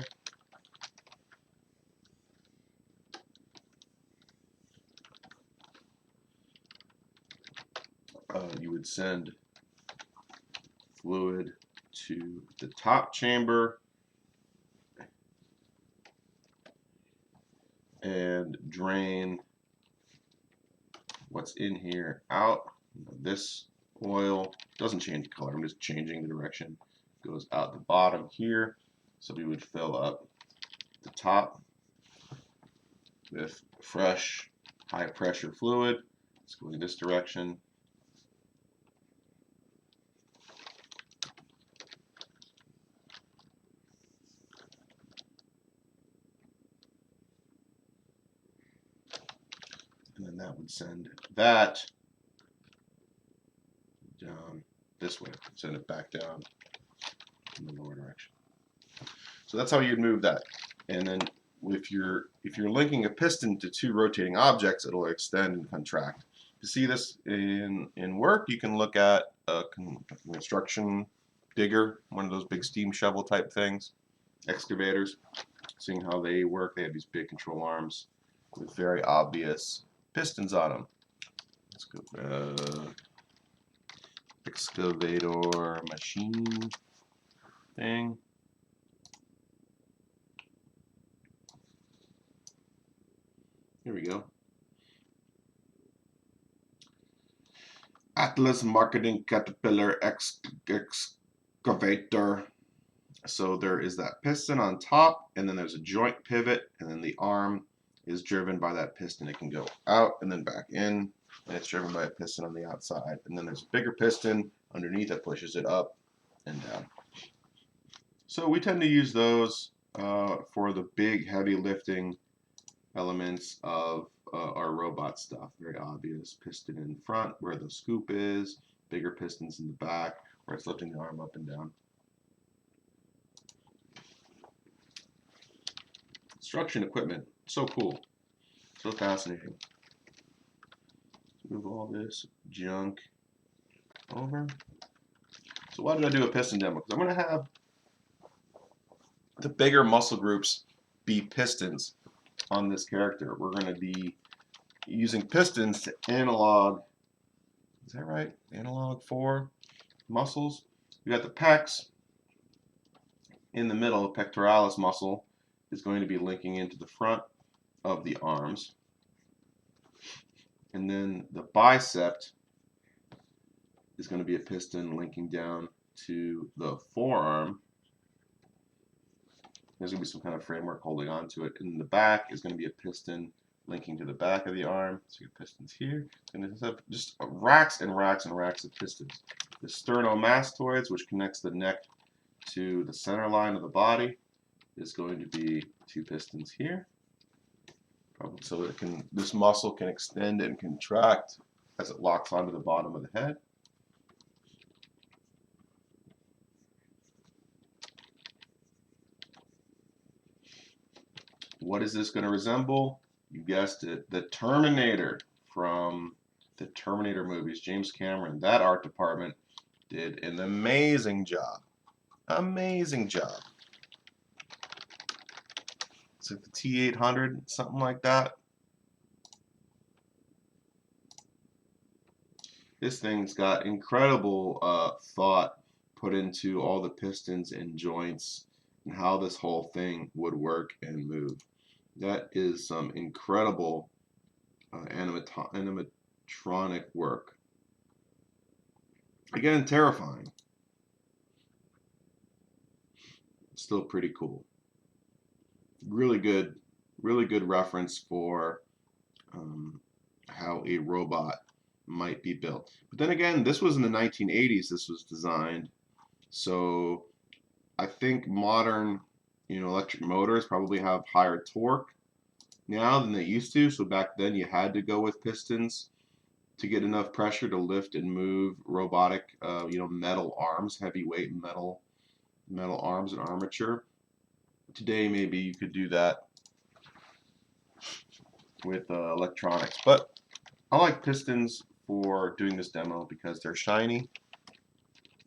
you would send fluid to the top chamber and drain what's in here out. This oil doesn't change color, I'm just changing the direction. Goes out the bottom here. So we would fill up the top with fresh, high pressure fluid. It's going this direction. And then that would send that down this way. Send it back down in the lower direction. So that's how you'd move that. And then if you're linking a piston to two rotating objects, it'll extend and contract. To see this in work, you can look at a construction digger, one of those big steam shovel type things, excavators, seeing how they work. They have these big control arms with very obvious pistons on them. Let's go excavator machine thing. Here we go. Atlas Marketing Caterpillar Excavator. So there is that piston on top, and then there's a joint pivot, and then the arm is driven by that piston. It can go out and then back in, and it's driven by a piston on the outside. And then there's a bigger piston underneath that pushes it up and down. So we tend to use those for the big heavy lifting elements of our robot stuff. Very obvious. Piston in front where the scoop is, bigger pistons in the back where it's lifting the arm up and down. Construction equipment, so cool, so fascinating. Move all this junk over. So why did I do a piston demo? Because I'm going to have the bigger muscle groups be pistons on this character. We're going to be using pistons to analog, is that right? Analog for muscles. We got the pecs in the middle. The pectoralis muscle is going to be linking into the front of the arms. And then the bicep is going to be a piston linking down to the forearm. There's going to be some kind of framework holding on to it. And the back is going to be a piston linking to the back of the arm. So you have pistons here. And it's just racks and racks and racks of pistons. The sternomastoids, which connects the neck to the center line of the body, is going to be 2 pistons here. So it can, this muscle can extend and contract as it locks onto the bottom of the head. What is this going to resemble? You guessed it, the Terminator from the Terminator movies. James Cameron, that art department did an amazing job. Amazing job. It's like the T800, something like that. This thing's got incredible thought put into all the pistons and joints and how this whole thing would work and move. That is some incredible animatronic work. Again, terrifying. Still pretty cool. Really good reference for how a robot might be built. But then again, this was in the 1980s. This was designed, so I think modern, electric motors probably have higher torque now than they used to. So back then, you had to go with pistons to get enough pressure to lift and move robotic, metal arms, heavyweight metal arms and armature. Today, maybe you could do that with electronics, but I like pistons for doing this demo because they're shiny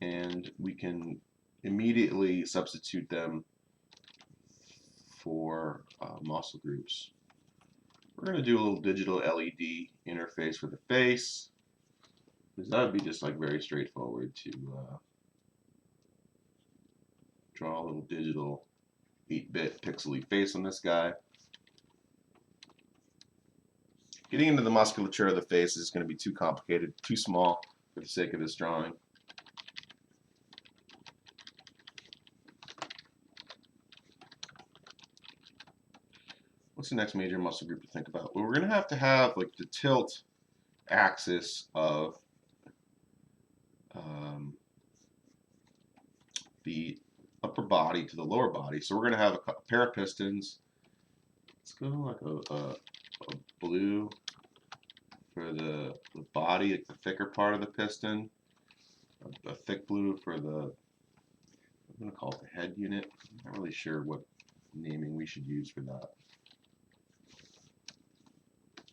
and we can immediately substitute them for muscle groups. We're going to do a little digital LED interface for the face, because that would be just like very straightforward to draw a little digital 8-bit pixely face on this guy. Getting into the musculature of the face is going to be too complicated, too small for the sake of this drawing. What's the next major muscle group to think about? Well, we're going to have like the tilt axis of the upper body to the lower body. So we're going to have a pair of pistons. Let's go like a blue for the body, like the thicker part of the piston. A thick blue for the, I'm going to call it the head unit. I'm not really sure what naming we should use for that.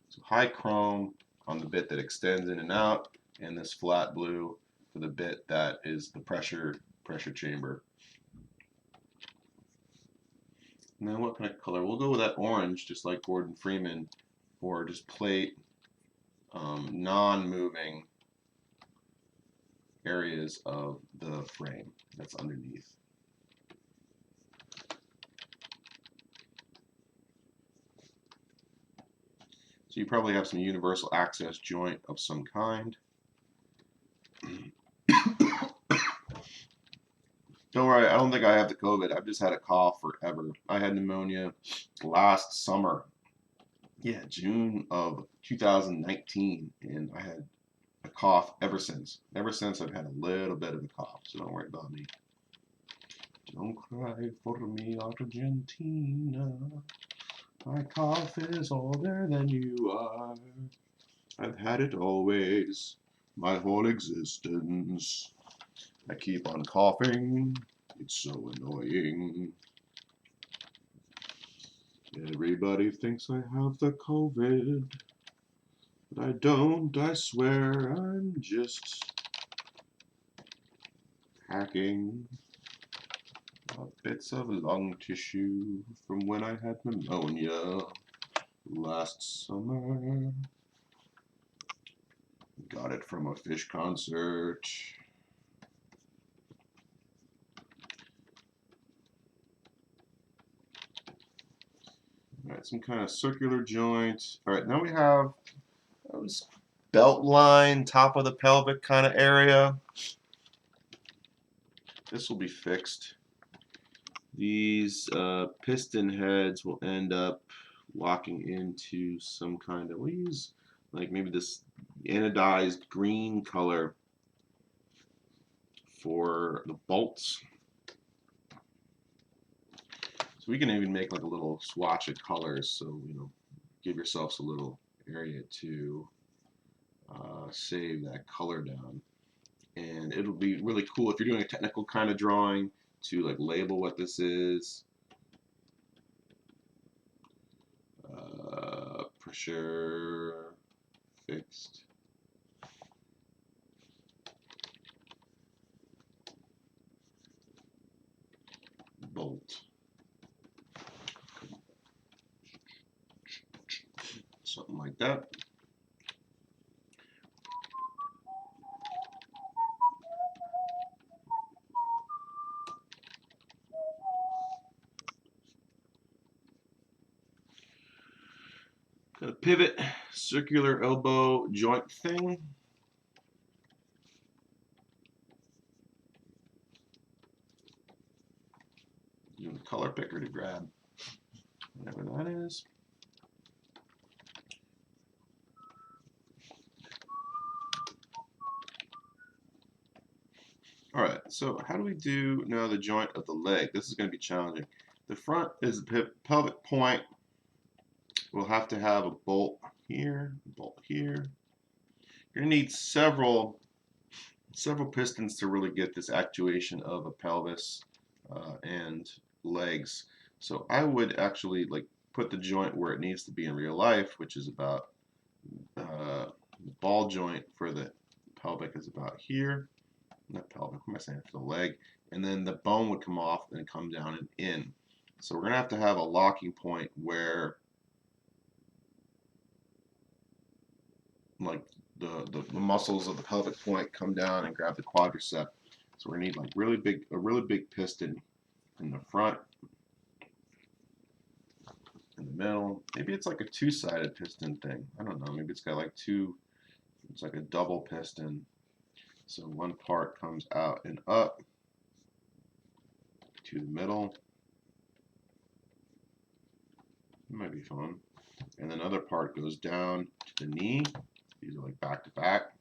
So high chrome on the bit that extends in and out, and this flat blue for the bit that is the pressure chamber. And then what kind of color? We'll go with that orange, just like Gordon Freeman, for just plate non-moving areas of the frame that's underneath. So you probably have some universal access joint of some kind. Don't worry, I don't think I have the COVID. I've just had a cough forever. I had pneumonia last summer. Yeah, June of 2019, and I had a cough ever since. Ever since I've had a little bit of a cough, so don't worry about me. Don't cry for me, Argentina. My cough is older than you are. I've had it always, my whole existence. I keep on coughing, it's so annoying. Everybody thinks I have the COVID, but I don't, I swear, I'm just hacking bits of lung tissue from when I had pneumonia last summer. Got it from a fish concert. All right, some kind of circular joint. All right, now we have those belt line, top of the pelvic kind of area. This will be fixed. These piston heads will end up locking into some kind of, we'll use like maybe this anodized green color for the bolts. So we can even make like a little swatch of colors, so give yourselves a little area to save that color down. And it'll be really cool if you're doing a technical kind of drawing to like label what this is. Pressure fixed. Bolt. Something like that. Got a pivot, circular elbow joint thing. Using the color picker to grab whatever that is. All right, so how do we do now the joint of the leg? This is going to be challenging. The front is the pelvic point. We'll have to have a bolt here, bolt here. You're going to need several pistons to really get this actuation of a pelvis and legs. So I would actually like put the joint where it needs to be in real life, which is about the ball joint for the pelvic is about here. Not pelvic, what am I saying, for the leg. And then the bone would come off and come down and in. So we're going to have a locking point where like the muscles of the pelvic point come down and grab the quadricep. So we're going to need like a really big piston in the front, in the middle. Maybe it's like a two-sided piston thing. I don't know. Maybe it's got like two, it's like a double piston. So one part comes out and up to the middle. It might be fun. And then another part goes down to the knee. These are like back to back.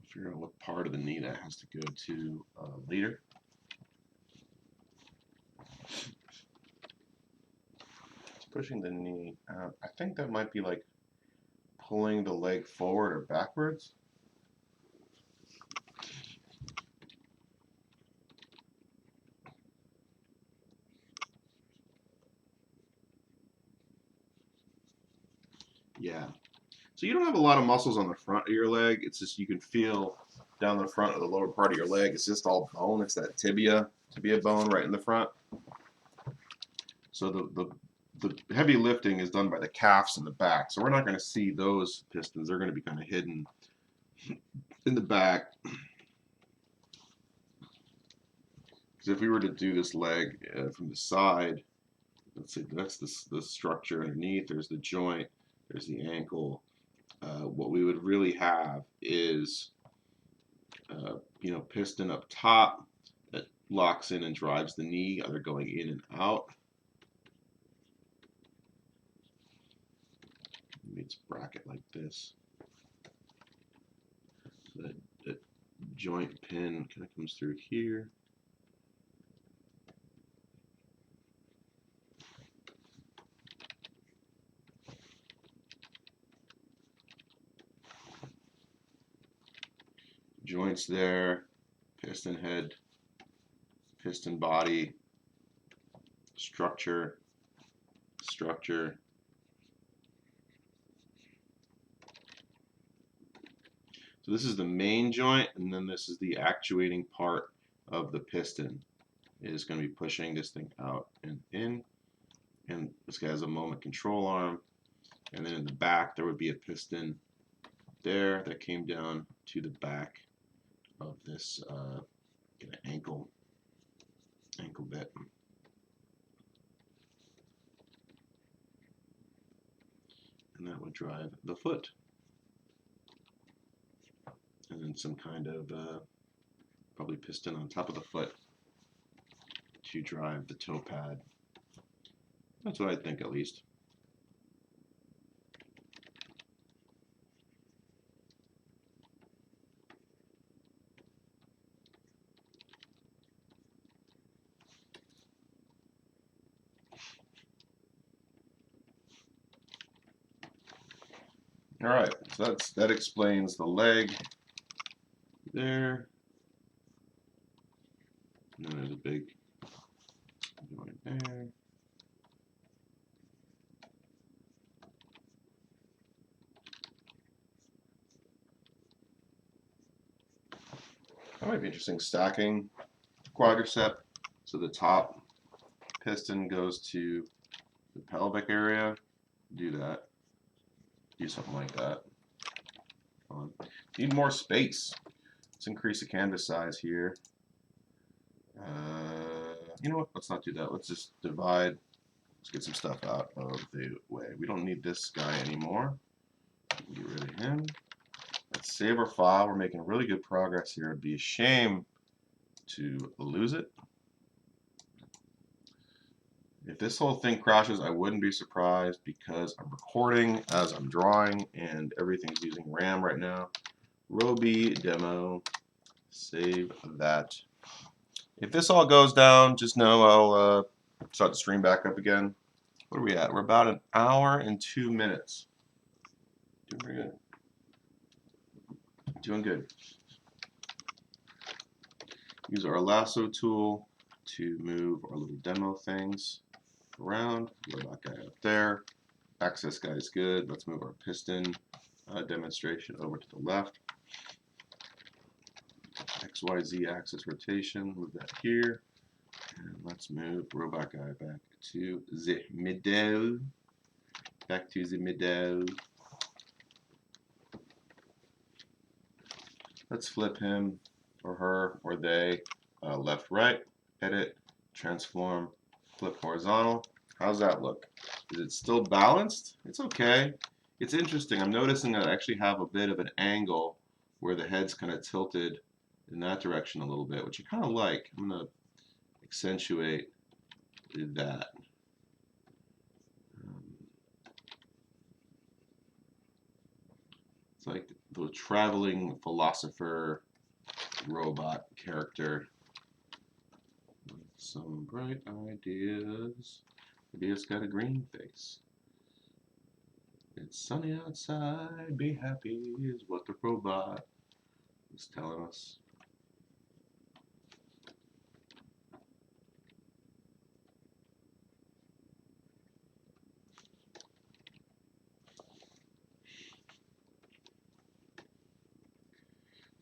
Figure out what part of the knee that has to go to later. It's pushing the knee out. I think that might be like pulling the leg forward or backwards. Yeah. So you don't have a lot of muscles on the front of your leg. It's just you can feel down the front of the lower part of your leg. It's just all bone. It's that tibia bone right in the front. So the heavy lifting is done by the calves in the back. So we're not going to see those pistons. They're going to be kind of hidden in the back. Because if we were to do this leg from the side, let's see, that's the structure underneath. There's the joint. There's the ankle. What we would really have is, piston up top that locks in and drives the knee, either going in and out. meets bracket like this. So that joint pin kind of comes through here. Joints there, piston head, piston body, structure, structure. So this is the main joint, and then this is the actuating part of the piston. It is going to be pushing this thing out and in. And this guy has a moment control arm. And then in the back, there would be a piston there that came down to the back of this ankle bit. And that would drive the foot. And then some kind of probably piston on top of the foot to drive the toe pad. That's what I think, at least. All right, so that explains the leg there. And then there's a big joint there. That might be interesting, stacking quadricep. So the top piston goes to the pelvic area. Do that. Do something like that. Need more space. Let's increase the canvas size here. You know what? Let's not do that. Let's just divide. Let's get some stuff out of the way. We don't need this guy anymore. Get rid of him. Let's save our file. We're making really good progress here. It'd be a shame to lose it. If this whole thing crashes, I wouldn't be surprised because I'm recording as I'm drawing and everything's using RAM right now. Roby demo, save that. If this all goes down, just know I'll start the stream back up again. What are we at? We're about an hour and 2 minutes. Doing pretty good. Doing good. Use our lasso tool to move our little demo things around. Put that guy up there. Access guy is good. Let's move our piston demonstration over to the left. XYZ axis rotation. Move that here. And let's move robot guy back to the middle. Back to the middle. Let's flip him or her or they left, right, edit, transform, flip horizontal. How's that look? Is it still balanced? It's okay. It's interesting. I'm noticing I actually have a bit of an angle where the head's kind of tilted in that direction a little bit, which I kind of like. I'm going to accentuate that. It's like the traveling philosopher robot character. Some bright ideas. Maybe it's got a green face. It's sunny outside, be happy is what the robot is telling us.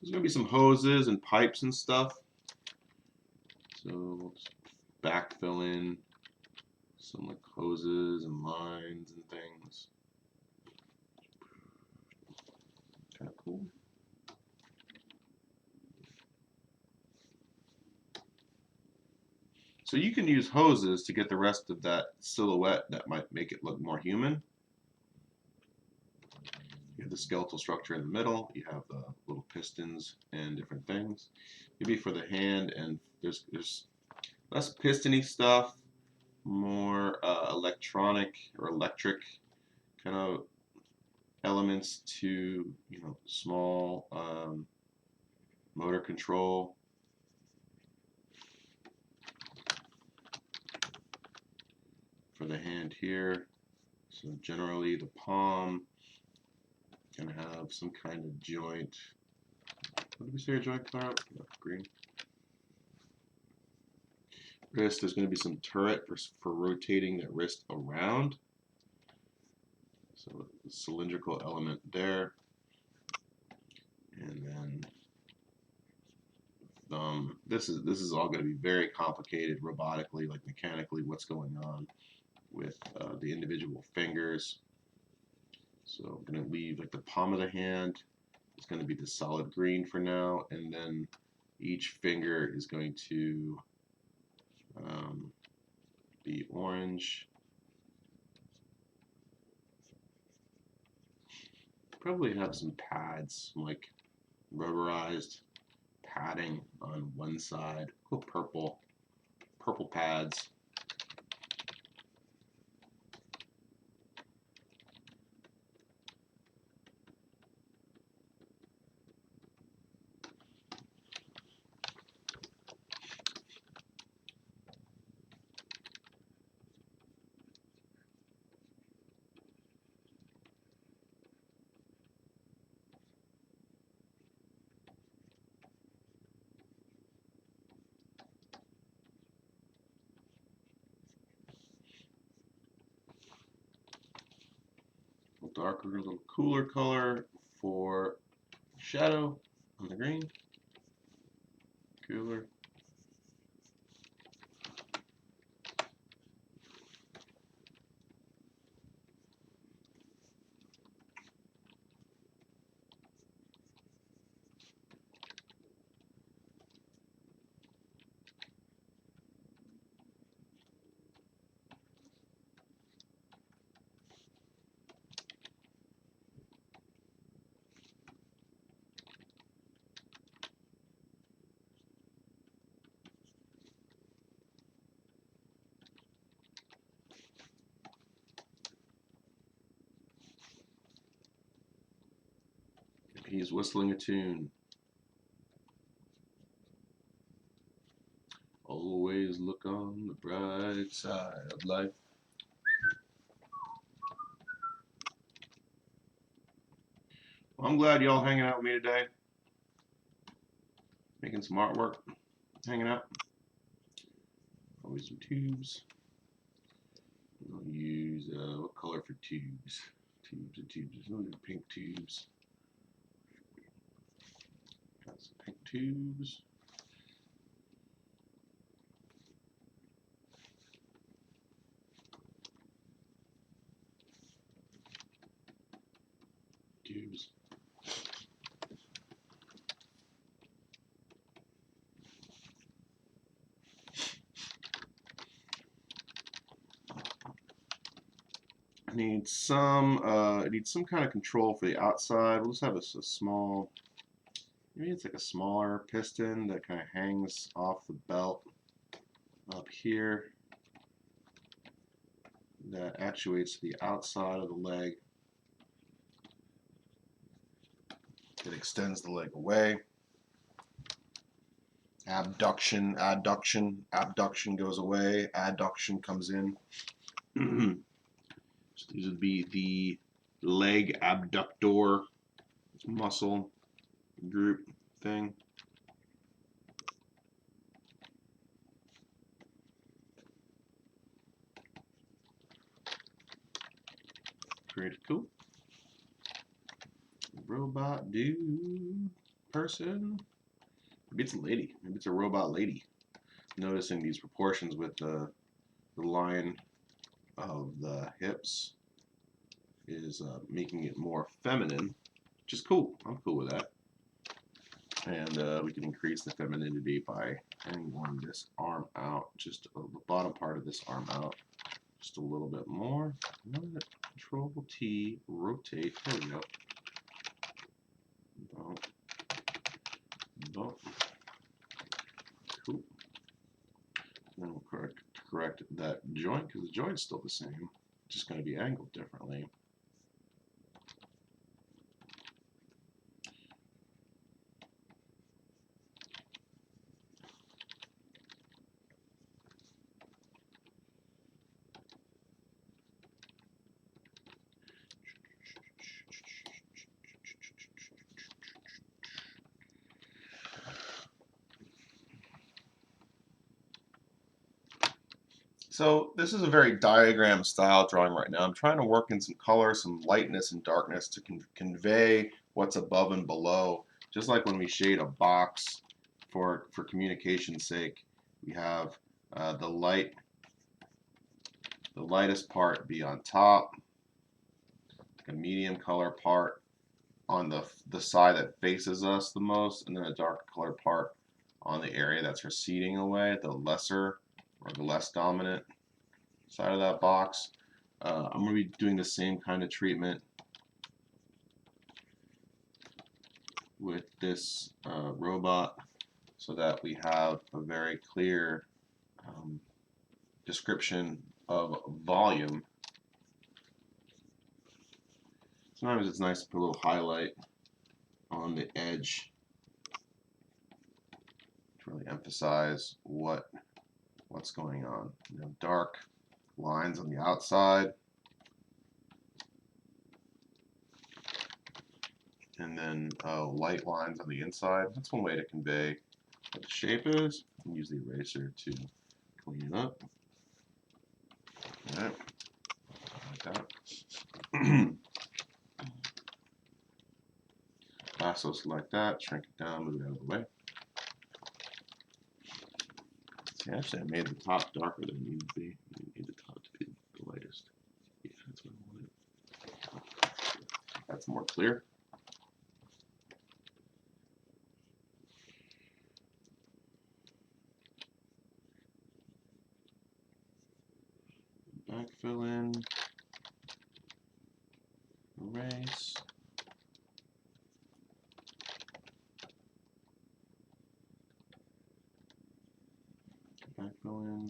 There's going to be some hoses and pipes and stuff. So let's backfill in some like hoses and lines and things. Kind of cool. So you can use hoses to get the rest of that silhouette that might make it look more human. You have the skeletal structure in the middle. You have the little pistons and different things. Maybe for the hand, and there's less pistony stuff, more electronic or electric kind of elements to, small motor control. For the hand here. So generally the palm can have some kind of joint. What did we say our joint color? Green. Wrist, there's going to be some turret for rotating that wrist around. So the cylindrical element there. And then thumb. This is all going to be very complicated robotically, like mechanically, what's going on with the individual fingers. So I'm going to leave like the palm of the hand is going to be the solid green for now, and then each finger is going to be orange. Probably have some pads, like rubberized padding on one side. Oh, purple pads. Darker, a little cooler color for shadow on the green. Cooler. He's whistling a tune. Always look on the bright side of life. Well, I'm glad y'all hanging out with me today. Making some artwork, hanging out. Always some tubes. I'll use, what color for tubes? Tubes and tubes. Those are pink tubes. Got some pink tubes. Tubes. It needs some kind of control for the outside. We'll just have a small, maybe it's like a smaller piston that kind of hangs off the belt up here that actuates the outside of the leg. It extends the leg away. Abduction, adduction, abduction goes away, adduction comes in. So these would be the leg abductor muscle group thing. Pretty cool. Robot dude person. Maybe it's a lady. Maybe it's a robot lady. Noticing these proportions with the line of the hips is making it more feminine, which is cool. I'm cool with that. And we can increase the femininity by angling this arm out, just the bottom part of this arm out, just a little bit more. Control T, rotate. There we go. Bump. Bump. Cool. Then we'll correct that joint, because the joint's still the same, just going to be angled differently. So this is a very diagram style drawing right now. I'm trying to work in some color, some lightness and darkness to convey what's above and below. Just like when we shade a box for communication's sake, we have the lightest part be on top, a medium color part on the side that faces us the most, and then a dark colored part on the area that's receding away, the lesser or the less dominant side of that box. I'm going to be doing the same kind of treatment with this robot so that we have a very clear description of volume. Sometimes it's nice to put a little highlight on the edge to really emphasize what's going on. You know, dark lines on the outside, and then light lines on the inside. That's one way to convey what the shape is. You can use the eraser to clean it up. All right, like that. Lasso select that, shrink it down, move it out of the way. See, actually, I made the top darker than it needed to be. You need the top to be the lightest. Yeah, that's what I wanted. That's more clear. Backfill in, erase. Backfill in.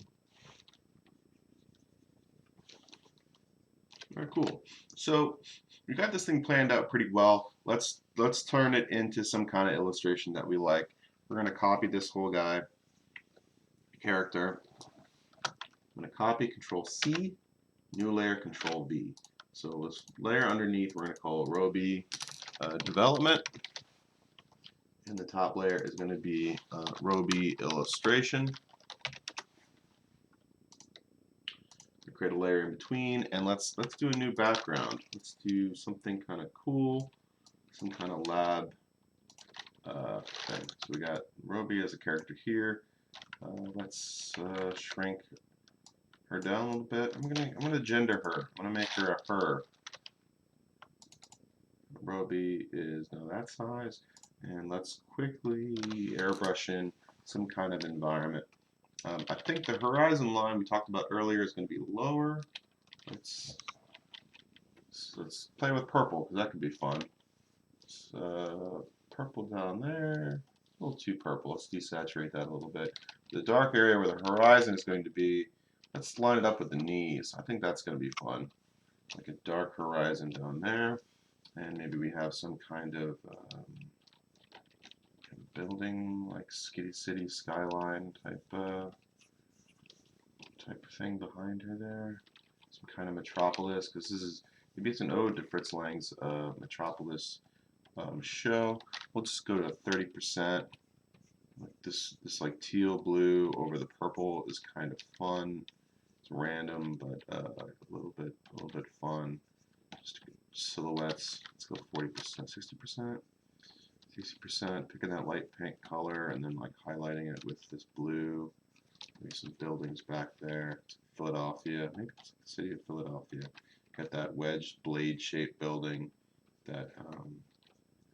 Very cool. So we got this thing planned out pretty well. Let's turn it into some kind of illustration that we like. We're going to copy this whole guy, character. I'm going to copy, Control C, new layer, Control V. So this layer underneath, we're going to call row B development. And the top layer is going to be row B illustration. Create a layer in between, and let's do a new background. Let's do something kind of cool, some kind of lab thing. So we got Roby as a character here. Let's shrink her down a little bit. I'm gonna gender her. I'm gonna make her a her. Roby is now that size, and let's quickly airbrush in some kind of environment. I think the horizon line we talked about earlier is going to be lower. Let's play with purple, because that could be fun. Purple down there, a little too purple. Let's desaturate that a little bit. The dark area where the horizon is going to be, let's line it up with the knees. I think that's going to be fun. Like a dark horizon down there, and maybe we have some kind of building, like Skitty City skyline type of thing behind her there. Some kind of metropolis, because this is maybe it's an ode to Fritz Lang's Metropolis show. We'll just go to 30%. Like this like teal blue over the purple is kind of fun. It's random, but a little bit fun. Just silhouettes. Let's go 40%, 60%. 60%, picking that light pink color and then like highlighting it with this blue. Maybe some buildings back there. Philadelphia, maybe it's the city of Philadelphia. Got that wedged blade shaped building that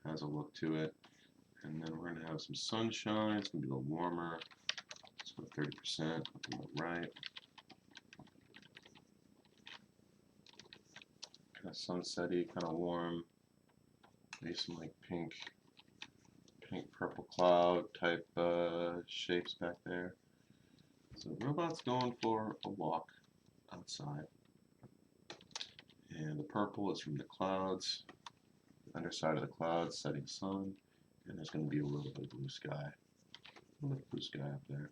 has a look to it. And then we're going to have some sunshine. It's going to be a little warmer. Let's go 30% up on the right. Kind of sunsetty, kind of warm. Maybe some like pink purple cloud type shapes back there. So the robot's going for a walk outside. And the purple is from the clouds, the underside of the clouds, setting sun, and there's going to be a little bit of blue sky. A little blue sky up there.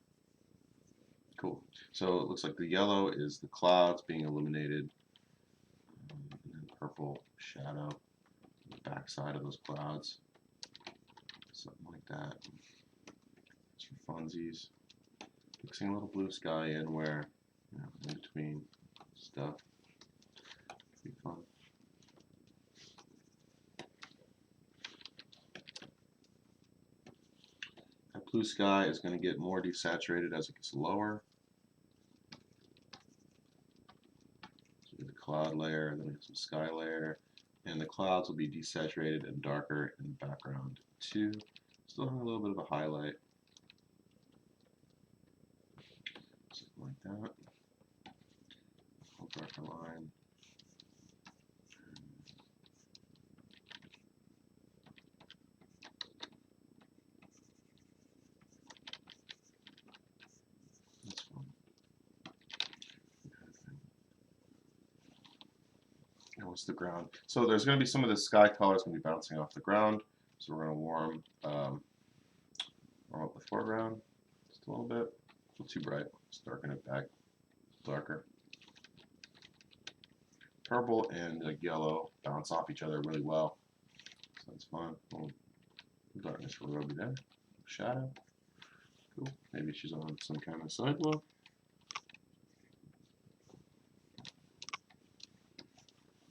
Cool. So it looks like the yellow is the clouds being illuminated, and then purple shadow on the backside of those clouds. Something like that. Just for funsies. Mixing a little blue sky in where you know, in between stuff. Be fun. That blue sky is going to get more desaturated as it gets lower. So we have the cloud layer, and then we have some sky layer, and the clouds will be desaturated and darker in the background too. Still have a little bit of a highlight. Something like that. A little darker line. That's fun. And what's the ground? So there's going to be some of the sky colors going to be bouncing off the ground. So we're going to warm up the foreground just a little bit. Not too bright. Just darken it back. Darker. Purple and yellow bounce off each other really well. So that's fun. Little darkness for Ruby there. Shadow. Cool. Maybe she's on some kind of sidewalk.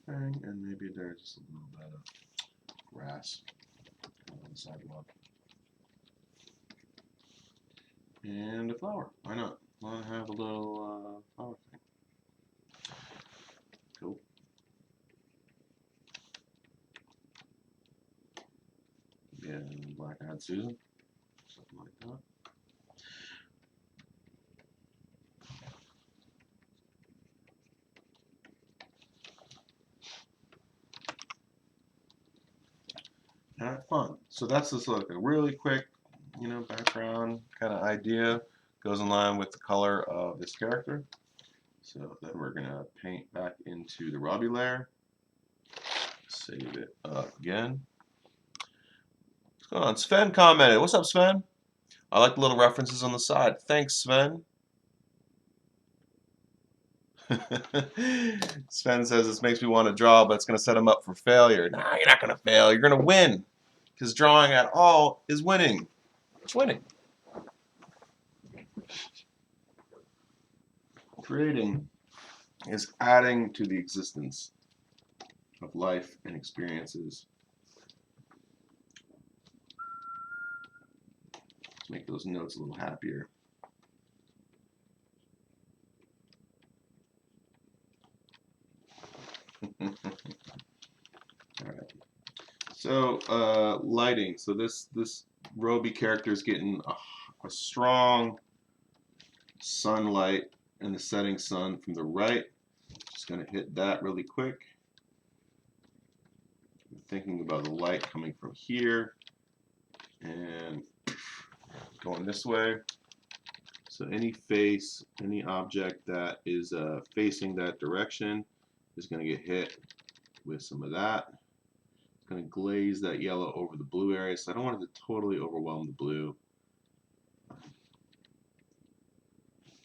And maybe there's just a little bit of grass on the sidewalk. And a flower. Why not? Want to have a little flower thing. Cool. Yeah, black-eyed Susan. Something like that. Have fun. So that's just like a really quick, background kind of idea. Goes in line with the color of this character. So then we're gonna paint back into the Robbie layer. Save it again. What's going on? Sven commented. What's up, Sven? I like the little references on the side. Thanks, Sven. Sven says this makes me want to draw, but it's going to set him up for failure. Nah, you're not going to fail. You're going to win. Because drawing at all is winning. It's winning. Creating is adding to the existence of life and experiences. Let's make those notes a little happier. All right. So lighting. So this Roby character is getting a strong sunlight and the setting sun from the right. Just going to hit that really quick. I'm thinking about the light coming from here and going this way. So any face, any object that is facing that direction is going to get hit with some of that. It's going to glaze that yellow over the blue area, so I don't want it to totally overwhelm the blue.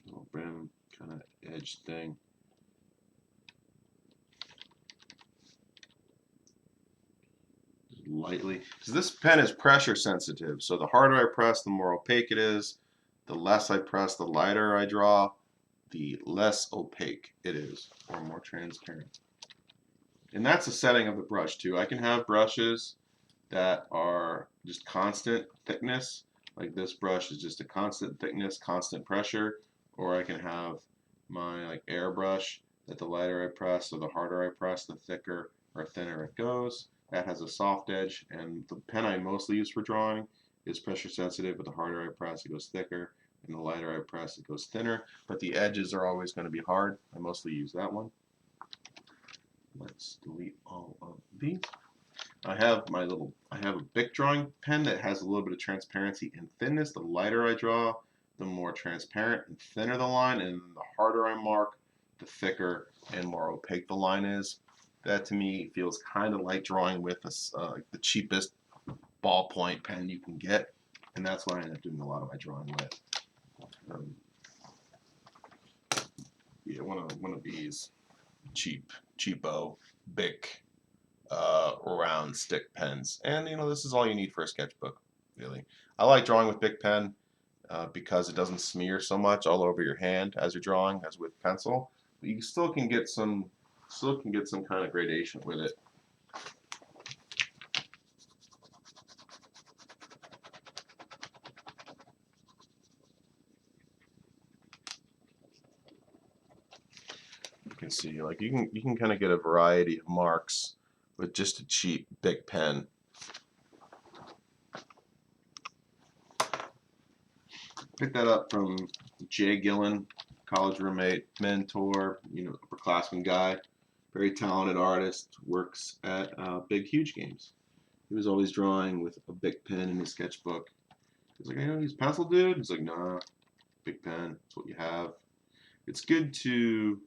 Little brim kind of edge thing. Just lightly. Because this pen is pressure sensitive, so the harder I press, the more opaque it is. The less I press, the lighter I draw, the less opaque it is, or more transparent. And that's the setting of the brush too. I can have brushes that are just constant thickness, like this brush is just a constant thickness, constant pressure, or I can have my airbrush that the lighter I press or the harder I press, the thicker or thinner it goes. That has a soft edge, and the pen I mostly use for drawing is pressure sensitive, but the harder I press it goes thicker, and the lighter I press it goes thinner, but the edges are always going to be hard. I mostly use that one. Let's delete all of these. I have a Bic drawing pen that has a little bit of transparency and thinness. The lighter I draw, the more transparent and thinner the line, and the harder I mark, the thicker and more opaque the line is. That to me feels kind of like drawing with the cheapest ballpoint pen you can get, and that's what I end up doing a lot of my drawing with. Yeah, one of these cheapo Bic round stick pens, and this is all you need for a sketchbook, really. I like drawing with Bic pen. because it doesn't smear so much all over your hand as you're drawing as with pencil. But you still can get some kind of gradation with it. You can see, like, you can kind of get a variety of marks with just a cheap Bic pen. Picked that up from Jay Gillen, college roommate, mentor, upperclassman guy, very talented artist, works at Big Huge Games. He was always drawing with a Bic pen in his sketchbook. He's like, "Hey, use pencil, dude?" He's like, "Nah, Bic pen. That's what you have." It's good to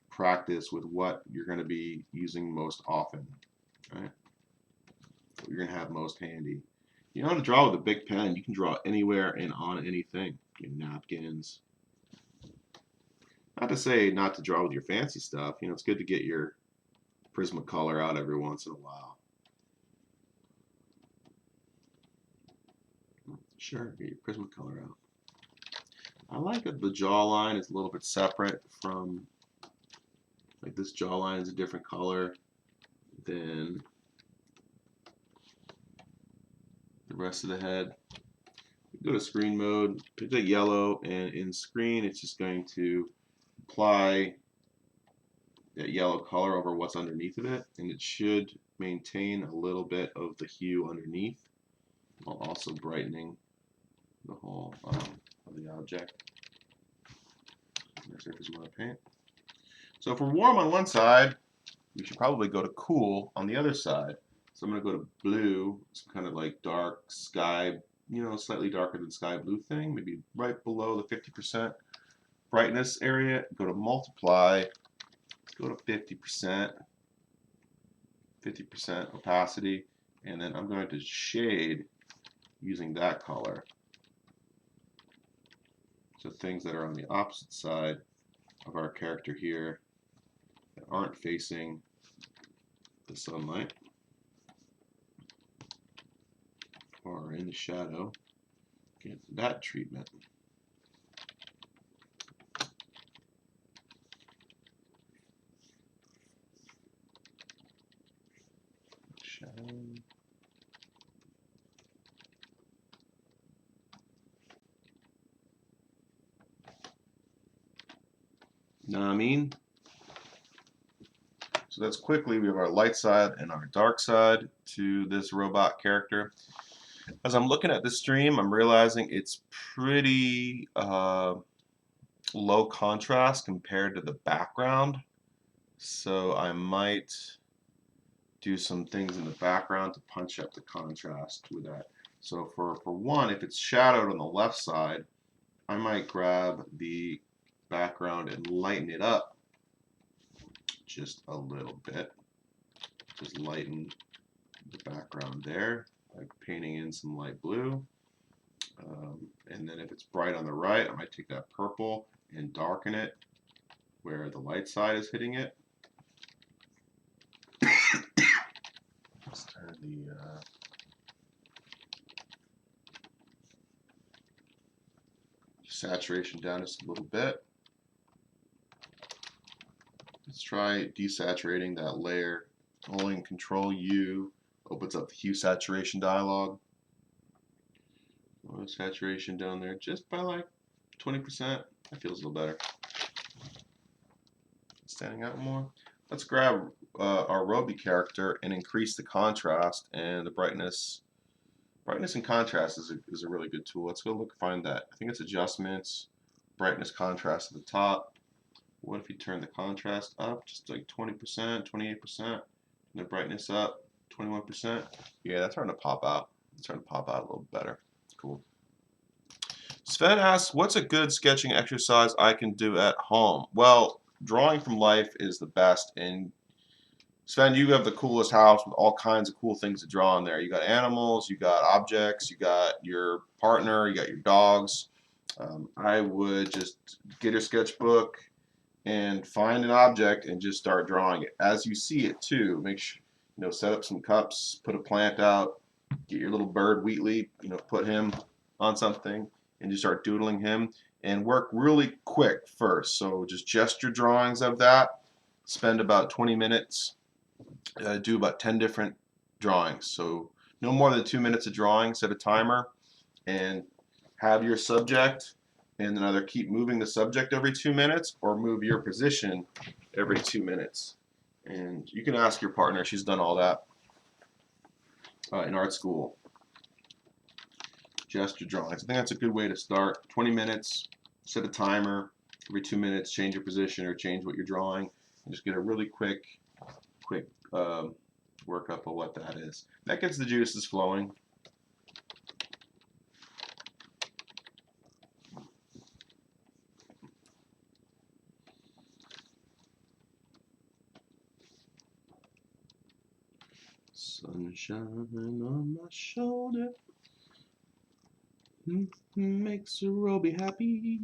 practice with what you're going to be using most often, right? What you're going to have most handy. You know how to draw with a Bic pen. You can draw anywhere and on anything. Your napkins. Not to say not to draw with your fancy stuff. It's good to get your Prismacolor out every once in a while. Sure, get your Prismacolor out. I like that the jawline is a little bit separate from, like, this jawline is a different color than the rest of the head. Go to screen mode, pick the yellow, and in screen it's just going to apply that yellow color over what's underneath of it, and it should maintain a little bit of the hue underneath while also brightening the whole of the object. There's surface we want to paint. So if we're warm on one side, we should probably go to cool on the other side. So I'm going to go to blue, some kind of like dark sky, slightly darker than sky blue thing, maybe right below the 50% brightness area. Go to multiply, go to 50%, 50% opacity, and then I'm going to shade using that color. So things that are on the opposite side of our character here that aren't facing the sunlight or in the shadow, get that treatment. Shadow. Know what I mean? So that's quickly, we have our light side and our dark side to this robot character. As I'm looking at the stream, I'm realizing it's pretty low contrast compared to the background. So I might do some things in the background to punch up the contrast with that. So for one, if it's shadowed on the left side, I might grab the background and lighten it up just a little bit. Just lighten the background there, like painting in some light blue. And then if it's bright on the right, I might take that purple and darken it where the light side is hitting it. Let's turn the saturation down just a little bit. Let's try desaturating that layer. Holding Control U opens up the hue saturation dialog. Saturation down there just by like 20%. That feels a little better. Standing out more. Let's grab our Roby character and increase the contrast and the brightness. Brightness and contrast is a really good tool. Let's go find that. I think it's adjustments, brightness, contrast at the top. What if you turn the contrast up just like 20%, 28%, and the brightness up 21%? Yeah, that's starting to pop out. It's starting to pop out a little better. Cool. Sven asks, what's a good sketching exercise I can do at home? Well, drawing from life is the best. And Sven, you have the coolest house with all kinds of cool things to draw in there. You got animals, you got objects, you got your partner, you got your dogs. I would just get your sketchbook and find an object and just start drawing it as you see it too. Make sure, set up some cups, put a plant out, get your little bird Wheatley, put him on something and you start doodling him, and work really quick first. So just gesture drawings of that. Spend about 20 minutes, do about 10 different drawings. So no more than 2 minutes of drawing, set a timer, and have your subject, and then either keep moving the subject every 2 minutes or move your position every 2 minutes. And you can ask your partner, she's done all that in art school. Gesture drawings. I think that's a good way to start. 20 minutes, set a timer. Every 2 minutes, change your position or change what you're drawing, and just get a really quick workup of what that is. That gets the juices flowing. Sunshine on my shoulder makes a Roby happy.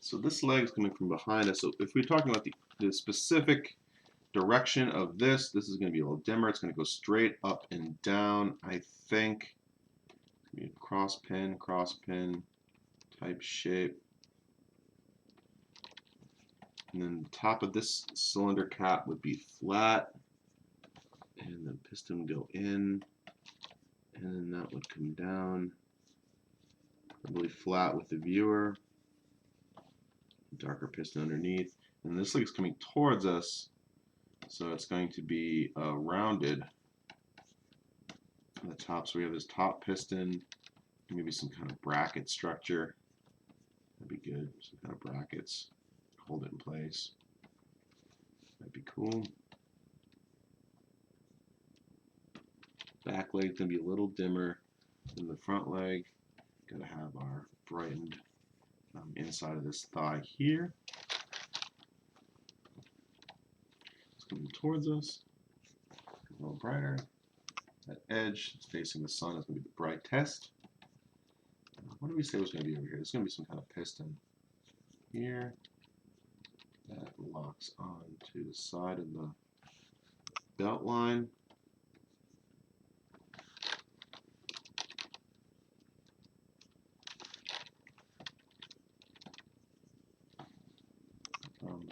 So this leg is coming from behind us. So if we're talking about the specific direction of this is going to be a little dimmer. It's going to go straight up and down. I think cross pin type shape. And then the top of this cylinder cap would be flat, and the piston go in, and then that would come down, probably flat with the viewer, darker piston underneath, and this leg is coming towards us, so it's going to be rounded on the top. So we have this top piston, maybe some kind of bracket structure. That'd be good, some kind of brackets, hold it in place. That'd be cool. Back leg's gonna be a little dimmer than the front leg. Gotta have our brightened inside of this thigh here. It's coming towards us, a little brighter. That edge is facing the sun is gonna be the bright test. What do we say was gonna be over here? There's gonna be some kind of piston here that locks on to the side of the belt line.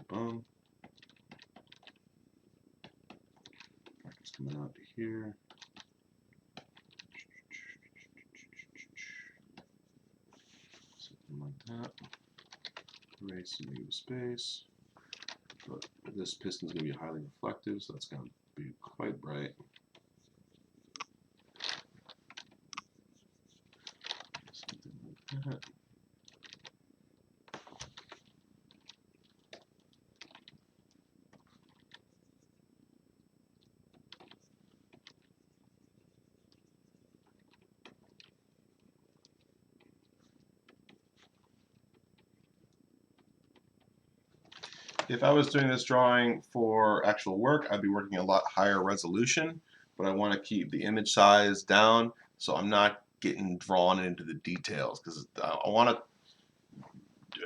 Boom. Bracket's coming out to here. Something like that. Erase some negative space. But this piston's going to be highly reflective, so that's going to be quite bright. Something like that. If I was doing this drawing for actual work, I'd be working a lot higher resolution, but I want to keep the image size down, so I'm not getting drawn into the details, because I want to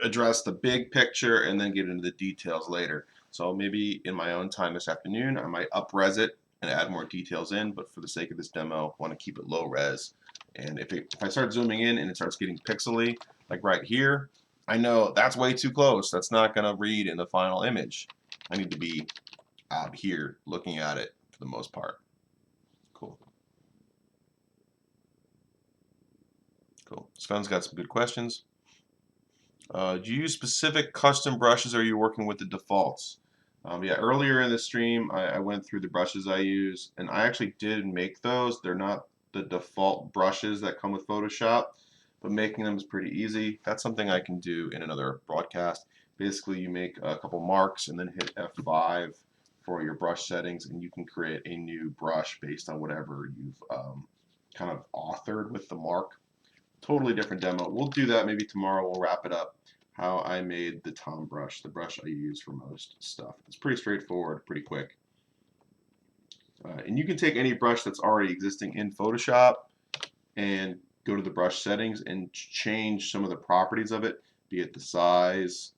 address the big picture and then get into the details later. So maybe in my own time this afternoon, I might up-res it and add more details in, but for the sake of this demo, I want to keep it low res. And if I start zooming in and it starts getting pixely, like right here, I know that's way too close. That's not going to read in the final image. I need to be out here looking at it for the most part. Cool. Cool. Sven's got some good questions. Do you use specific custom brushes, or are you working with the defaults? Yeah, earlier in the stream, I went through the brushes I use, and I actually did make those. They're not the default brushes that come with Photoshop, but making them is pretty easy. That's something I can do in another broadcast. Basically, you make a couple marks and then hit F5 for your brush settings, and you can create a new brush based on whatever you've kind of authored with the mark. Totally different demo. We'll do that maybe tomorrow. We'll wrap it up. How I made the Tom brush, the brush I use for most stuff. It's pretty straightforward, pretty quick. And you can take any brush that's already existing in Photoshop and go to the brush settings and change some of the properties of it, be it the size,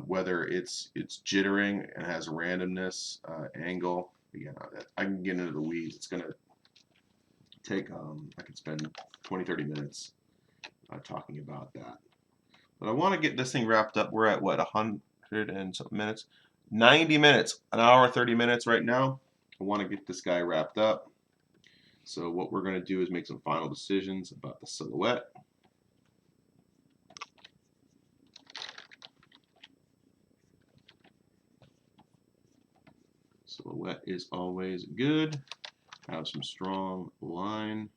whether it's jittering and has randomness, angle. Again, I can get into the weeds. It's gonna take I could spend 20-30 minutes talking about that. But I want to get this thing wrapped up. We're at what, 100 and something minutes? 90 minutes, an hour 30 minutes right now. I want to get this guy wrapped up. So what we're going to do is make some final decisions about the silhouette. Silhouette is always good. Have some strong line.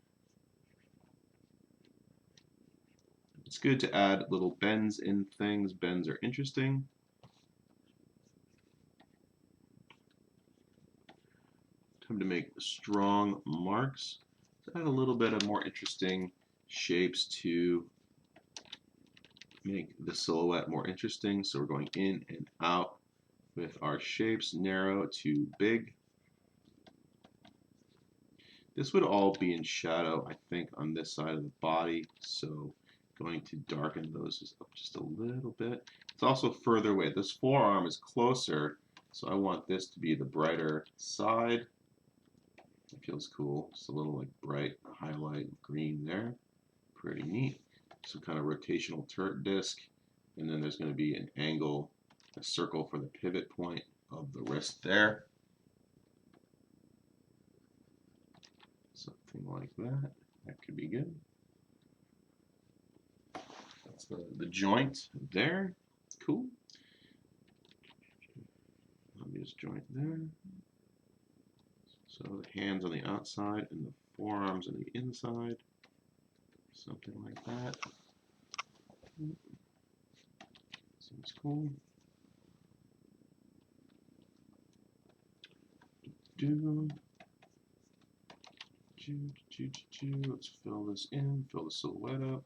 It's good to add little bends in things. Bends are interesting. Time to make strong marks. To add a little bit of more interesting shapes to make the silhouette more interesting. So we're going in and out with our shapes, narrow to big. This would all be in shadow, I think, on this side of the body. So going to darken those up just a little bit. It's also further away. This forearm is closer, so I want this to be the brighter side. It feels cool. Just a little like bright highlight green there. Pretty neat. Some kind of rotational turret disc, and then there's going to be an angle, a circle for the pivot point of the wrist there. Something like that. That could be good. That's the joint there. Cool. Obvious joint there. So the hands on the outside and the forearms on the inside. Something like that. Seems cool. Let's fill this in, fill the silhouette up.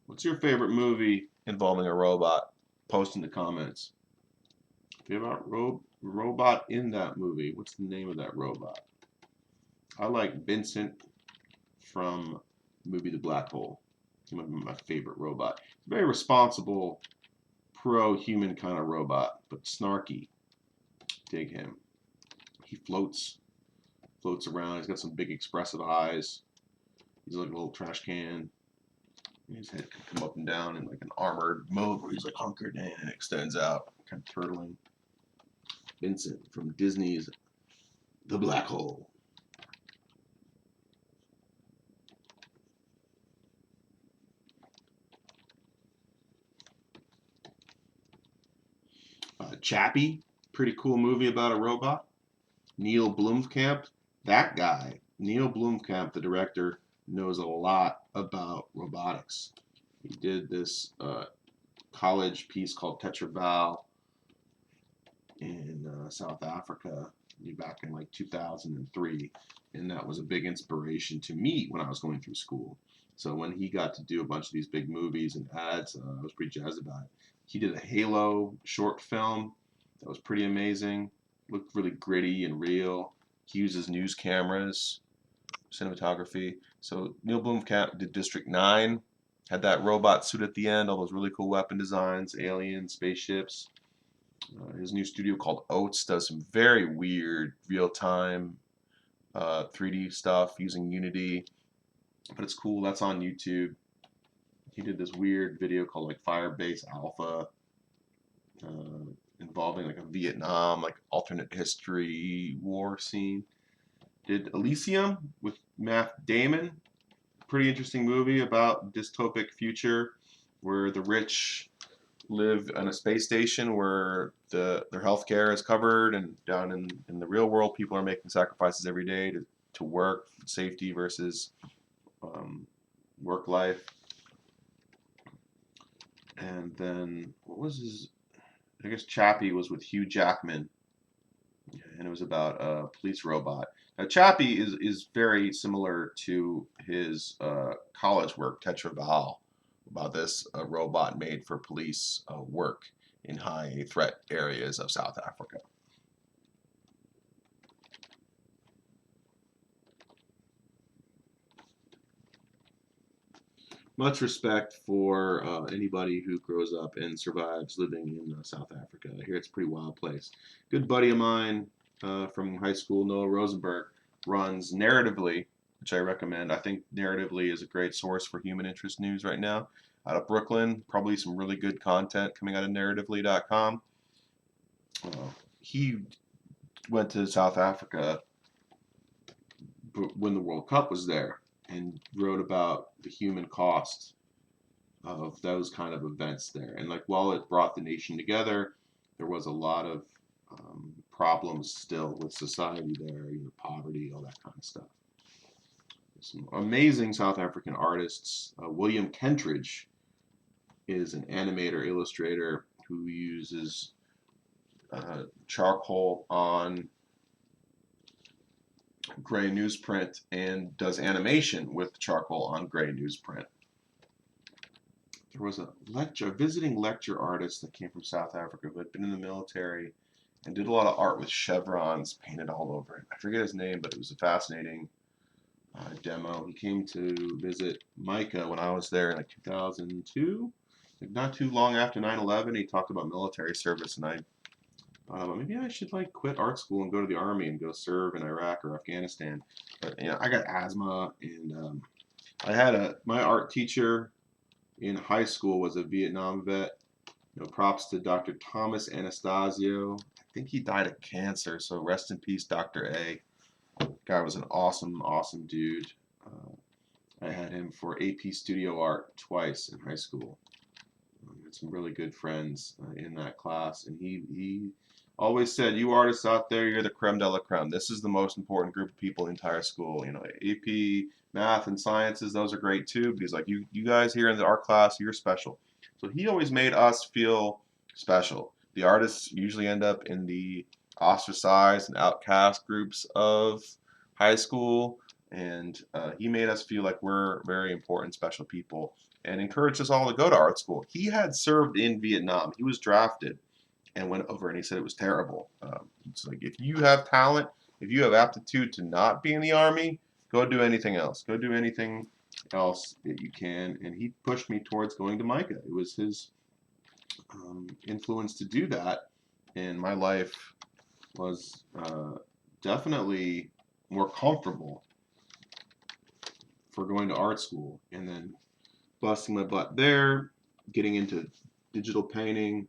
What's your favorite movie involving a robot? Post in the comments. Favorite robot in that movie. What's the name of that robot? I like Vincent from the movie The Black Hole. He might be my favorite robot. Very responsible, pro-human kind of robot, but snarky. Dig him. He floats around. He's got some big expressive eyes. He's like a little trash can. His head can come up and down in like an armored mode where he's like hunkered in and extends out, kind of turtling. Vincent from Disney's The Black Hole. Chappie, pretty cool movie about a robot. Neil Blomkamp, that guy, Neil Blomkamp, the director, knows a lot about robotics. He did this college piece called Tetra Val in South Africa back in like 2003, and that was a big inspiration to me when I was going through school. So when he got to do a bunch of these big movies and ads, I was pretty jazzed about it. He did a Halo short film that was pretty amazing. Looked really gritty and real. He uses news cameras, cinematography. So Neil Blomkamp did District 9, had that robot suit at the end, all those really cool weapon designs, aliens, spaceships. His new studio called Oats does some very weird real-time 3D stuff using Unity, but it's cool. That's on YouTube. He did this weird video called like Firebase Alpha, involving like a Vietnam, like alternate history war scene. Did Elysium with Matt Damon. Pretty interesting movie about dystopic future where the rich live on a space station where their healthcare is covered, and down in the real world, people are making sacrifices every day to work, safety versus work life. And then what was his? I guess Chappie was with Hugh Jackman, and it was about a police robot. Now Chappie is very similar to his college work, Tetra Val, about this robot made for police work in high threat areas of South Africa. much respect for anybody who grows up and survives living in South Africa. I hear it's a pretty wild place. Good buddy of mine from high school, Noah Rosenberg, runs Narratively, which I recommend. I think Narratively is a great source for human interest news right now. Out of Brooklyn, probably some really good content coming out of narratively.com. He went to South Africa when the World Cup was there and wrote about the human cost of those kind of events there. And like while it brought the nation together, there was a lot of problems still with society there, poverty, all that kind of stuff. Some amazing South African artists. William Kentridge is an animator, illustrator who uses charcoal on gray newsprint and does animation with charcoal on gray newsprint. There was a visiting lecture artist that came from South Africa who had been in the military and did a lot of art with chevrons painted all over it. I forget his name, but it was a fascinating demo. He came to visit Micah when I was there in like 2002, like not too long after 9/11. He talked about military service, and I thought about maybe I should like quit art school and go to the army and go serve in Iraq or Afghanistan. But I got asthma, and I had my art teacher in high school was a Vietnam vet. Props to Dr. Thomas Anastasio. I think he died of cancer, so rest in peace, Dr. A. Guy was an awesome, awesome dude. I had him for AP Studio Art twice in high school. I had some really good friends in that class, and he always said, "You artists out there, you're the creme de la creme. This is the most important group of people in the entire school. AP, math, and sciences, those are great too. But he's like, you guys here in the art class, you're special." So he always made us feel special. The artists usually end up in the ostracized and outcast groups of high school, and he made us feel like we're very important, special people, and encouraged us all to go to art school. He had served in Vietnam. He was drafted and went over, and he said it was terrible. It's like, if you have talent, if you have aptitude to not be in the army, go do anything else. Go do anything else that you can. And he pushed me towards going to Micah. It was his influence to do that, and my life was definitely more comfortable for going to art school, and then busting my butt there, getting into digital painting,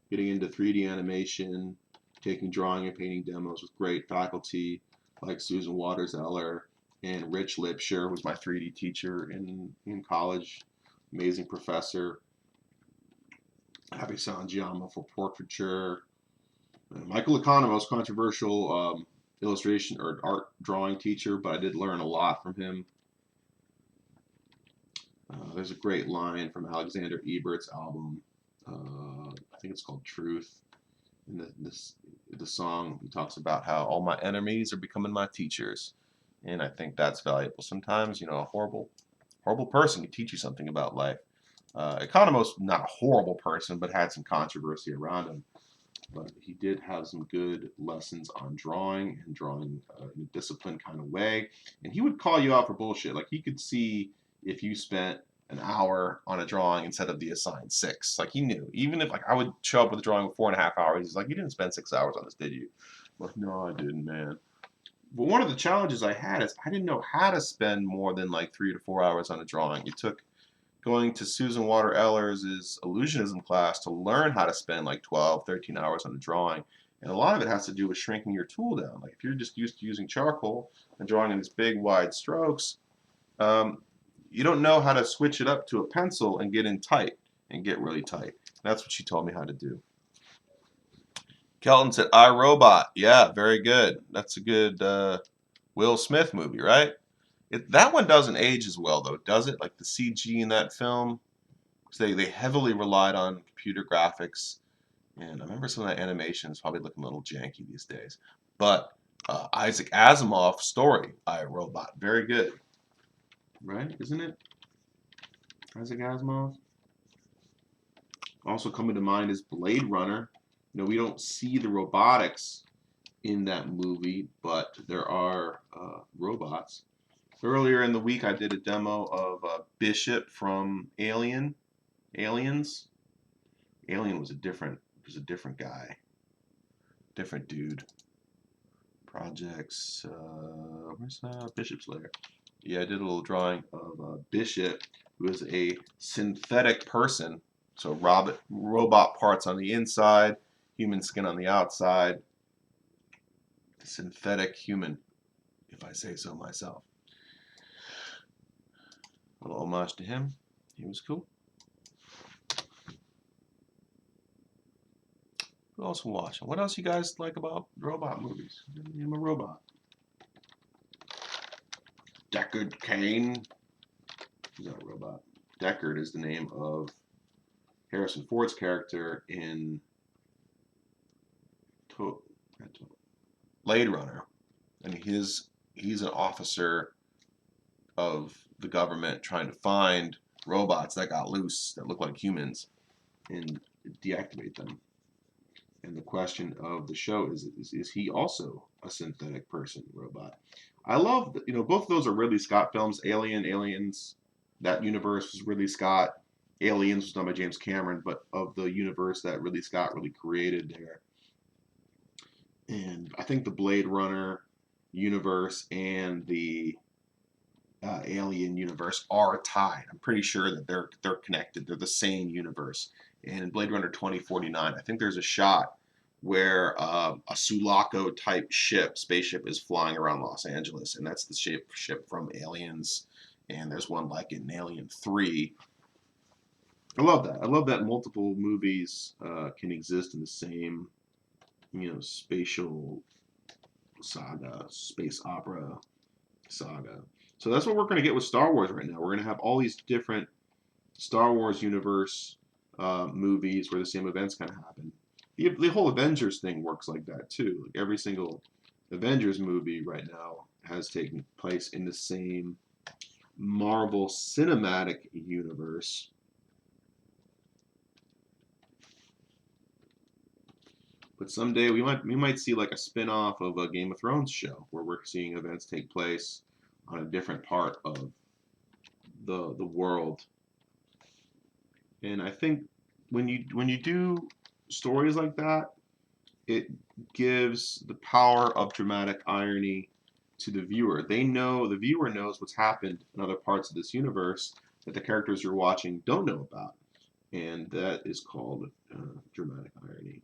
getting into 3D animation, taking drawing and painting demos with great faculty like Susan Waters-Eller and Rich Lipsher, who was my 3D teacher in college, amazing professor. Abby Sanjiama for portraiture. Michael Econo, most controversial illustration or art drawing teacher, but I did learn a lot from him. There's a great line from Alexander Ebert's album. I think it's called Truth. In the song, he talks about how all my enemies are becoming my teachers, and I think that's valuable. Sometimes, a horrible person can teach you something about life. Economos, not a horrible person, but had some controversy around him. But he did have some good lessons on drawing, and drawing in a disciplined kind of way. And he would call you out for bullshit. Like, he could see if you spent an hour on a drawing instead of the assigned 6. Like, he knew. Even if, I would show up with a drawing of 4.5 hours, he's like, "You didn't spend 6 hours on this, did you?" I'm like, "No, I didn't, man." But one of the challenges I had is I didn't know how to spend more than 3 to 4 hours on a drawing. It took going to Susan Water-Eller's illusionism class to learn how to spend 12, 13 hours on a drawing. And a lot of it has to do with shrinking your tool down. If you're just used to using charcoal and drawing in these big, wide strokes, you don't know how to switch it up to a pencil and get in tight and get really tight. That's what she told me how to do. Kelton said, "I, Robot." Yeah, very good. That's a good Will Smith movie, right? That one doesn't age as well, though, does it? Like the CG in that film, because they heavily relied on computer graphics, and I remember some of that animation is probably looking a little janky these days. But Isaac Asimov's story, I, Robot, very good, right? Isn't it? Isaac Asimov. Also coming to mind is Blade Runner. We don't see the robotics in that movie, but there are robots. Earlier in the week, I did a demo of Bishop from Aliens. Alien was a different guy, different dude. Projects. Where's Bishop's lair? Yeah, I did a little drawing of Bishop, who is a synthetic person. So robot parts on the inside, human skin on the outside. Synthetic human, if I say so myself. A little homage to him. He was cool. Who else watching? What else you guys like about robot movies? I'm a robot. Deckard Cain. He's not a robot. Deckard is the name of Harrison Ford's character in Blade Runner, and he's an officer of the government trying to find robots that got loose that look like humans and deactivate them. And the question of the show is he also a synthetic person, robot? I love, both of those are Ridley Scott films. Aliens, that universe was Ridley Scott. Aliens was done by James Cameron, but of the universe that Ridley Scott really created there. And I think the Blade Runner universe and the Alien universe are tied. I'm pretty sure that they're connected. They're the same universe. And in Blade Runner 2049, I think there's a shot where a Sulaco type spaceship is flying around Los Angeles, and that's the ship from Aliens. And there's one like it in Alien 3. I love that. I love that multiple movies can exist in the same, spatial saga, space opera saga. So that's what we're going to get with Star Wars right now. We're going to have all these different Star Wars universe movies where the same events kind of happen. The whole Avengers thing works like that too. Like every single Avengers movie right now has taken place in the same Marvel Cinematic Universe. But someday we might see like a spin-off of a Game of Thrones show where we're seeing events take place on a different part of the world. And I think when you do stories like that, it gives the power of dramatic irony to the viewer. The viewer knows what's happened in other parts of this universe that the characters you're watching don't know about. And that is called dramatic irony.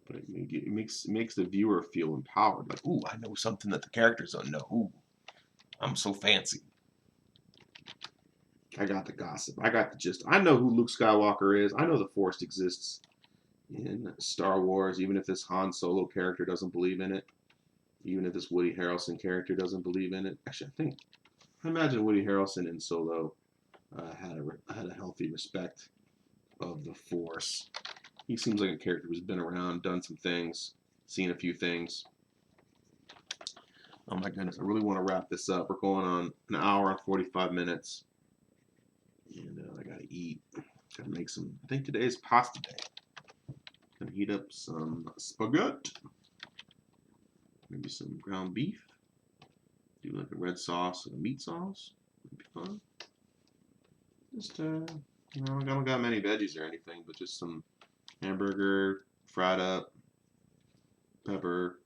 But it makes the viewer feel empowered. Like, ooh, I know something that the characters don't know. Ooh, I'm so fancy. I got the gossip. I got the gist. I know who Luke Skywalker is. I know the Force exists in Star Wars, even if this Han Solo character doesn't believe in it. Even if this Woody Harrelson character doesn't believe in it. Actually, I imagine Woody Harrelson in Solo had a healthy respect of the Force. He seems like a character who's been around, done some things, seen a few things. Oh my goodness, I really want to wrap this up. We're going on an hour and 45 minutes. And I gotta eat. Gotta make some. I think today is pasta day. Gonna heat up some spaghetti. Maybe some ground beef. Do like a red sauce and a meat sauce. Would be fun. Just I don't got many veggies or anything, but just some hamburger, fried up, pepper,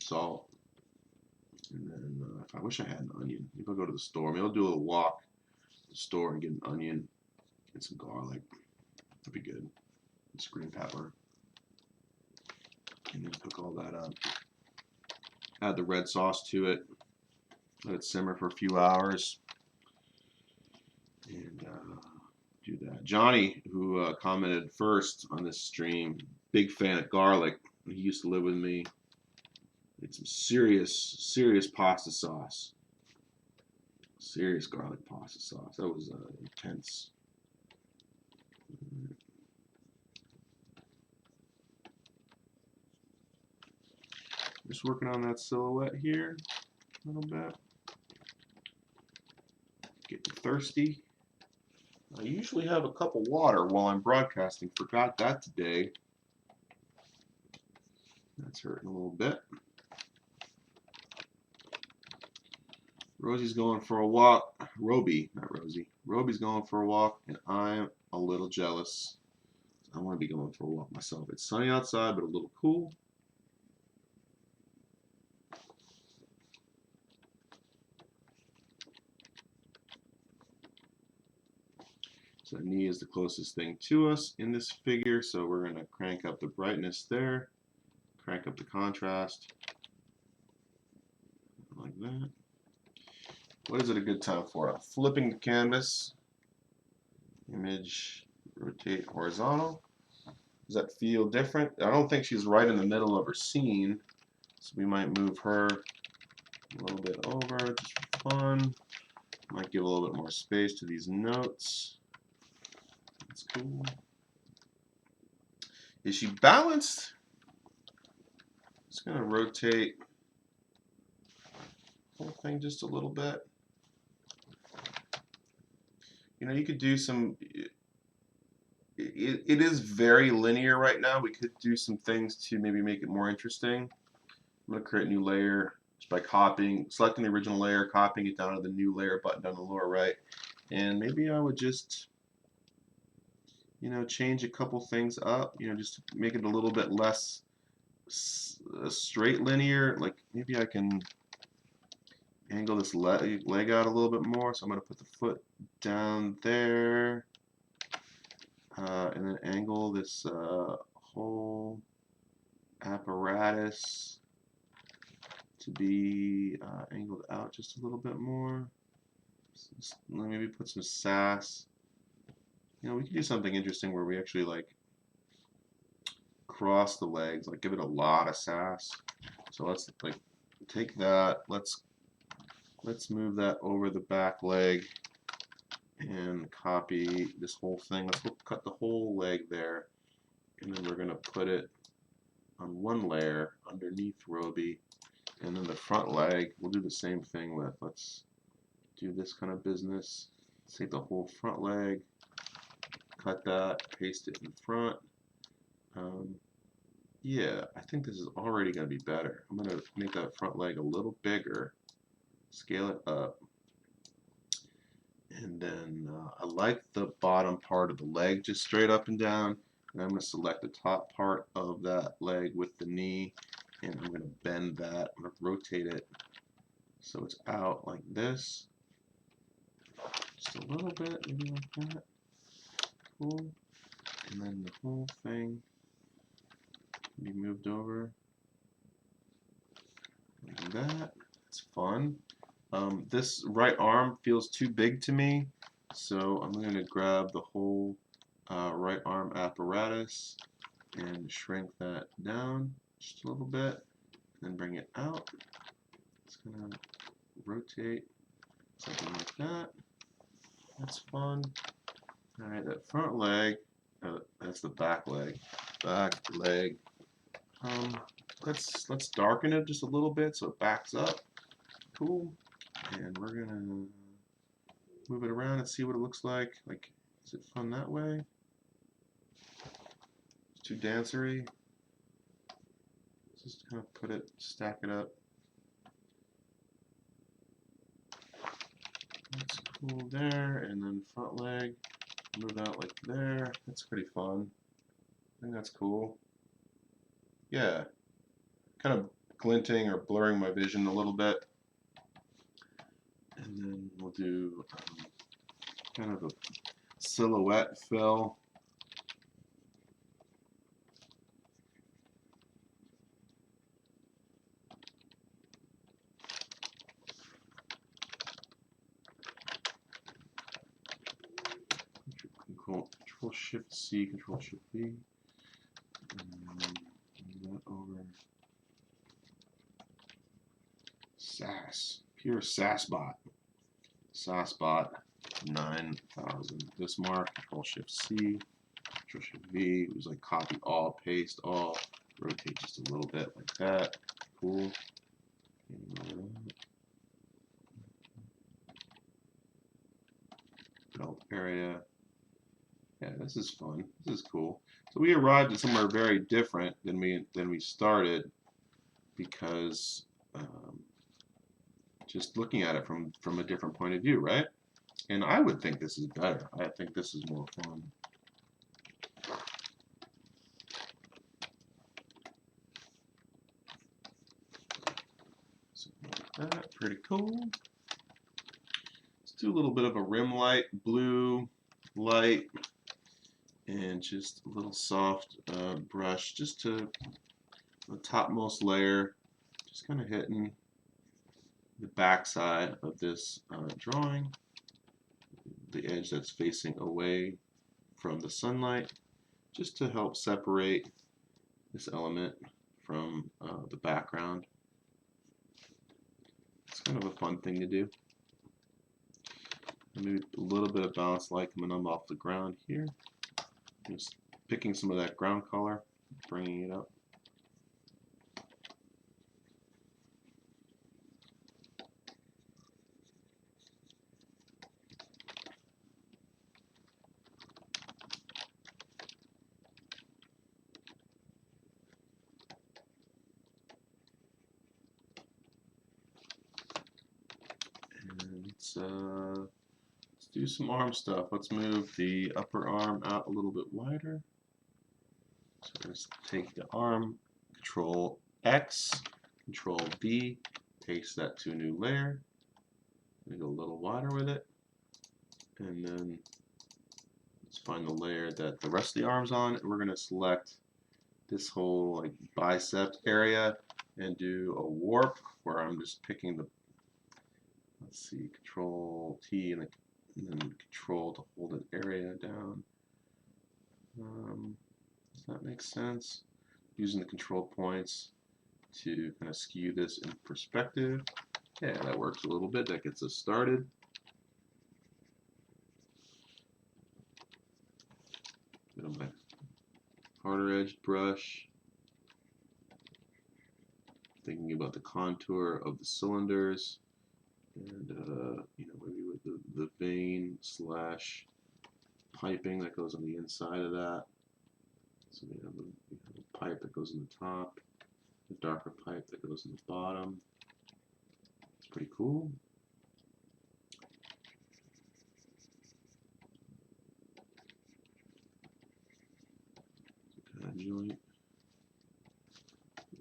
salt, and then I wish I had an onion. Maybe I'll go to the store. Maybe I'll do a little walk to the store and get an onion and some garlic. That'd be good. And some green pepper. And then cook all that up. Add the red sauce to it. Let it simmer for a few hours. And do that. Johnny, who commented first on this stream, big fan of garlic. He used to live with me. It's some serious pasta sauce. Serious garlic pasta sauce. That was intense. Just working on that silhouette here a little bit. Getting thirsty. I usually have a cup of water while I'm broadcasting. Forgot that today. That's hurting a little bit. Rosie's going for a walk. Roby, not Rosie. Roby's going for a walk, and I'm a little jealous. I want to be going for a walk myself. It's sunny outside, but a little cool. So the knee is the closest thing to us in this figure, so we're going to crank up the brightness there, crank up the contrast, like that. What is it a good time for? I'm flipping the canvas. Image, rotate horizontal. Does that feel different? I don't think she's right in the middle of her scene, so we might move her a little bit over just for fun. Might give a little bit more space to these notes. That's cool. Is she balanced? Just going to rotate the whole thing just a little bit. You know, you could do some, it is very linear right now. We could do some things to maybe make it more interesting. I'm going to create a new layer just by selecting the original layer, copying it down to the new layer button down the lower right. And maybe I would just, you know, change a couple things up, you know, just to make it a little bit less straight linear. Like maybe I can angle this leg out a little bit more. So I'm going to put the foot down there, and then angle this whole apparatus to be angled out just a little bit more. So maybe put some sass. You know, we can do something interesting where we actually like cross the legs, like give it a lot of sass. So let's like take that. Let's move that over the back leg and copy this whole thing. Let's cut the whole leg there, and then we're going to put it on one layer underneath Roby, and then the front leg we'll do the same thing with. Let's do this kind of business. Let's take the whole front leg, cut that, paste it in front. Yeah, I think this is already going to be better. I'm going to make that front leg a little bigger, scale it up. And then I like the bottom part of the leg just straight up and down. And I'm going to select the top part of that leg with the knee, and I'm going to bend that. I'm going to rotate it so it's out like this. Just a little bit, maybe like that. Cool. And then the whole thing can be moved over like that. It's fun. This right arm feels too big to me, so I'm going to grab the whole right arm apparatus and shrink that down just a little bit, then bring it out. It's going to rotate something like that. That's fun. Alright, that front leg, that's the back leg. Back leg. Let's darken it just a little bit so it backs up. Cool. And we're gonna move it around and see what it looks like. Like, is it fun that way? It's too dancery. Just kind of put it, stack it up. That's cool there, and then front leg, move out like there. That's pretty fun. I think that's cool. Yeah, kind of glinting or blurring my vision a little bit. And then we'll do kind of a silhouette fill. Control Shift C, Control Shift V. And then that over. SAS, pure SASBot. SASBot 9000. This mark, Control Shift C, Control Shift V. It was like copy all, paste all, rotate just a little bit like that. Cool. Belt area. Yeah, this is fun. This is cool. So we arrived at somewhere very different than we started, because just looking at it from a different point of view, right? And I would think this is better. I think this is more fun. Something like that, pretty cool. Let's do a little bit of a rim light, blue light, and just a little soft brush just to the topmost layer, just kind of hitting the back side of this drawing, the edge that's facing away from the sunlight, just to help separate this element from the background. It's kind of a fun thing to do. Maybe a little bit of balanced light coming up off the ground here. Just picking some of that ground color, bringing it up. And let's do some arm stuff. Let's move the upper arm out a little bit wider. So let's take the arm, Control X, Control V, takes that to a new layer. I'm going to go a little wider with it. And then let's find the layer that the rest of the arm's on. And we're going to select this whole like bicep area and do a warp where I'm just picking the, let's see, Control T and then Control to hold an area down. Does that make sense? Using the control points to kind of skew this in perspective. Yeah, that works a little bit. That gets us started. Bit of my harder edged brush. Thinking about the contour of the cylinders, and you know, maybe with the vein slash piping that goes on the inside of that. So we have a pipe that goes in the top, the darker pipe that goes in the bottom. It's pretty cool. Kind of joint.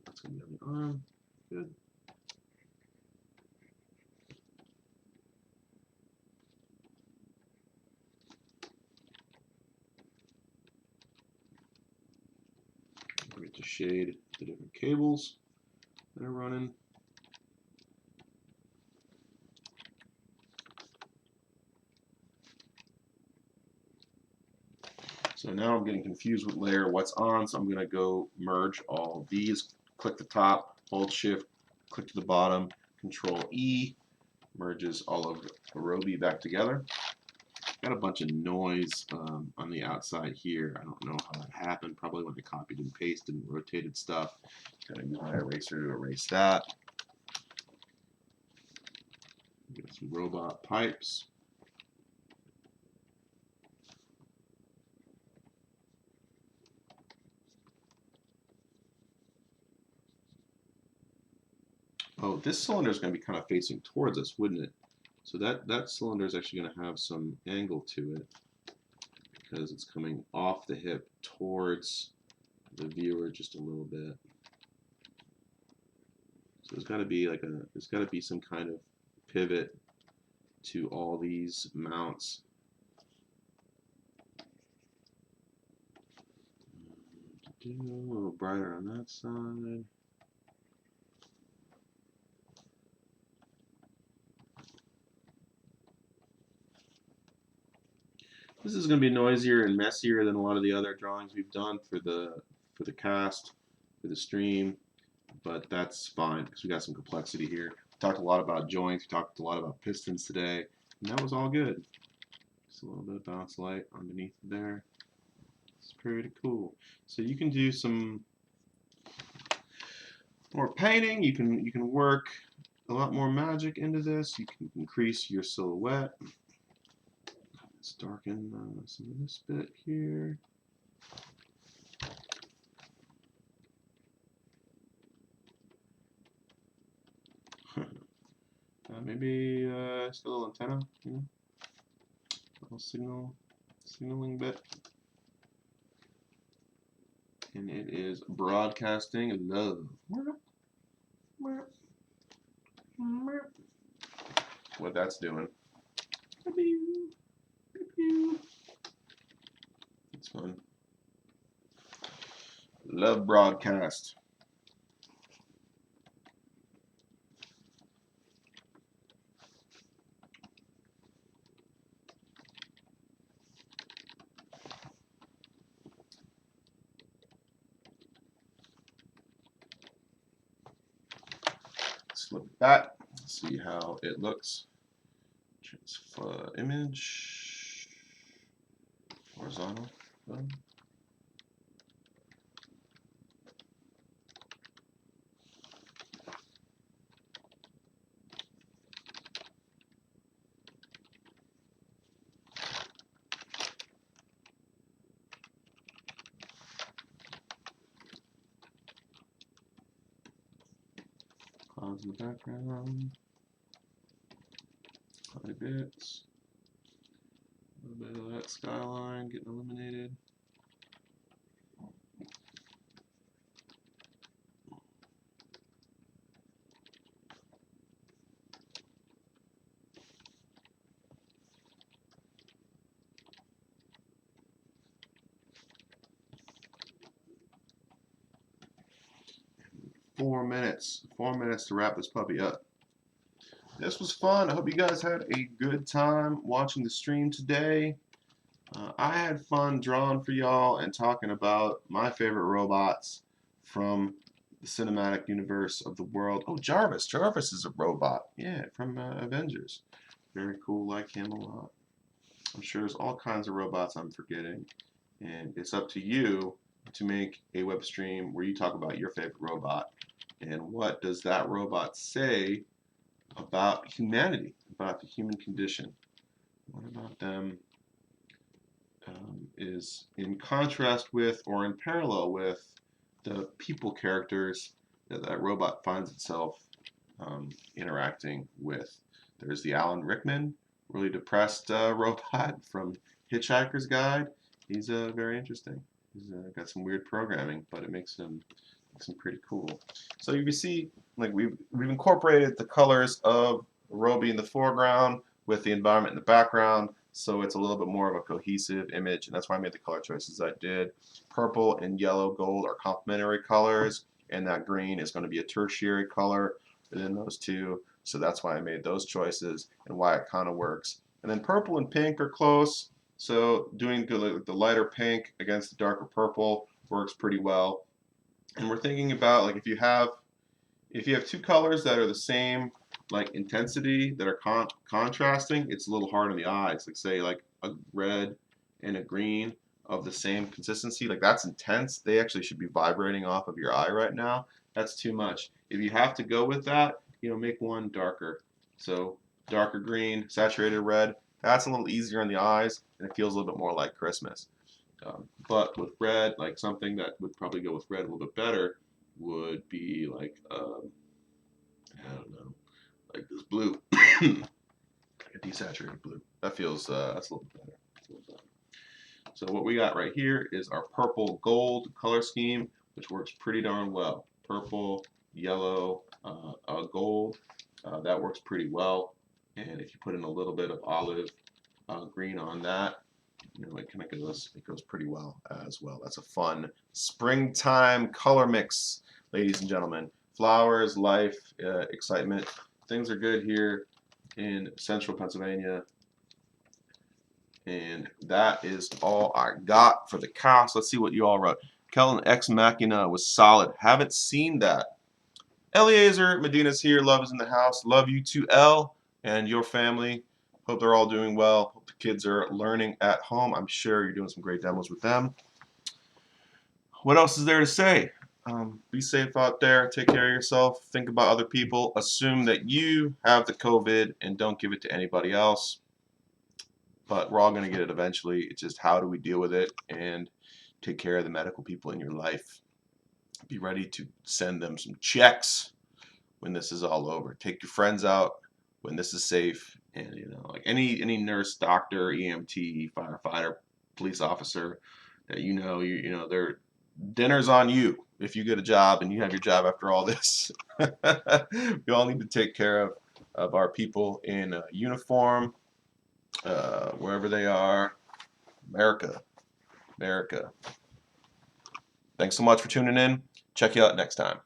That's going to be on the arm. Good. We get to shade the different cables that are running. So now I'm getting confused with layer what's on, so I'm going to go merge all of these. Click the top, hold shift, click to the bottom, Control E, merges all of Arobi back together. Got a bunch of noise on the outside here. I don't know how that happened. Probably when I copied and pasted and rotated stuff. Gotta use my eraser to erase that. Get some robot pipes. Oh, this cylinder is going to be kind of facing towards us, wouldn't it? So that cylinder is actually going to have some angle to it because it's coming off the hip towards the viewer just a little bit. So there's got to be like there's got to be some kind of pivot to all these mounts. A little brighter on that side. This is going to be noisier and messier than a lot of the other drawings we've done for the cast, for the stream, but that's fine because we got some complexity here. We talked a lot about joints, we talked a lot about pistons today, and that was all good. Just a little bit of bounce light underneath there. It's pretty cool. So you can do some more painting. You can work a lot more magic into this. You can increase your silhouette. Let's darken some of this bit here. Maybe just a little antenna, you know, little signaling bit. And it is broadcasting love. What that's doing. It's fun. Love broadcast. Flip that. See how it looks. Transfer image. Horizontal. Done. Clouds in the background. Cloudy bits. A little bit of that skyline getting eliminated. Four minutes to wrap this puppy up. This was fun. I hope you guys had a good time watching the stream today. I had fun drawing for y'all and talking about my favorite robots from the cinematic universe of the world. Oh, Jarvis. Jarvis is a robot. Yeah, from Avengers. Very cool. Like him a lot. I'm sure there's all kinds of robots I'm forgetting. And it's up to you to make a web stream where you talk about your favorite robot and what does that robot say about humanity, about the human condition. What about them is in contrast with or in parallel with the people characters that that robot finds itself interacting with. There's the Alan Rickman, really depressed robot from Hitchhiker's Guide. He's very interesting. He's got some weird programming, but it makes him pretty cool. So you see, like we've incorporated the colors of Roby in the foreground with the environment in the background, so it's a little bit more of a cohesive image, and that's why I made the color choices I did. Purple and yellow gold are complementary colors, and that green is going to be a tertiary color within those two. So that's why I made those choices and why it kind of works. And then purple and pink are close. So doing the lighter pink against the darker purple works pretty well. And we're thinking about like if you have two colors that are the same like intensity that are contrasting, it's a little hard on the eyes. Like say like a red and a green of the same consistency, like that's intense. They actually should be vibrating off of your eye right now. That's too much. If you have to go with that, make one darker. So darker green, saturated red, that's a little easier on the eyes and it feels a little bit more like Christmas. But with red, like something that would probably go with red a little bit better would be like, I don't know, like this blue, like a desaturated blue. That feels, that's a little better. So what we got right here is our purple gold color scheme, which works pretty darn well. Purple, yellow, gold, that works pretty well. And if you put in a little bit of olive green on that, it kind of goes pretty well as well. That's a fun springtime color mix, ladies and gentlemen. Flowers, life, excitement. Things are good here in central Pennsylvania. And that is all I got for the cast. Let's see what you all wrote. Kellen Ex Machina was solid. Haven't seen that. Eliezer Medina's here. Love is in the house. Love you too, El, and your family. Hope they're all doing well. Hope the kids are learning at home. I'm sure you're doing some great demos with them. What else is there to say? Be safe out there. Take care of yourself. Think about other people. Assume that you have the COVID and don't give it to anybody else. But we're all going to get it eventually. It's just how do we deal with it and take care of the medical people in your life. Be ready to send them some checks when this is all over. Take your friends out when this is safe. And like any nurse, doctor, EMT, firefighter, police officer that they're dinner's on you if you get a job and you have your job after all this. We all need to take care of our people in uniform, wherever they are. America, America. Thanks so much for tuning in. Check you out next time.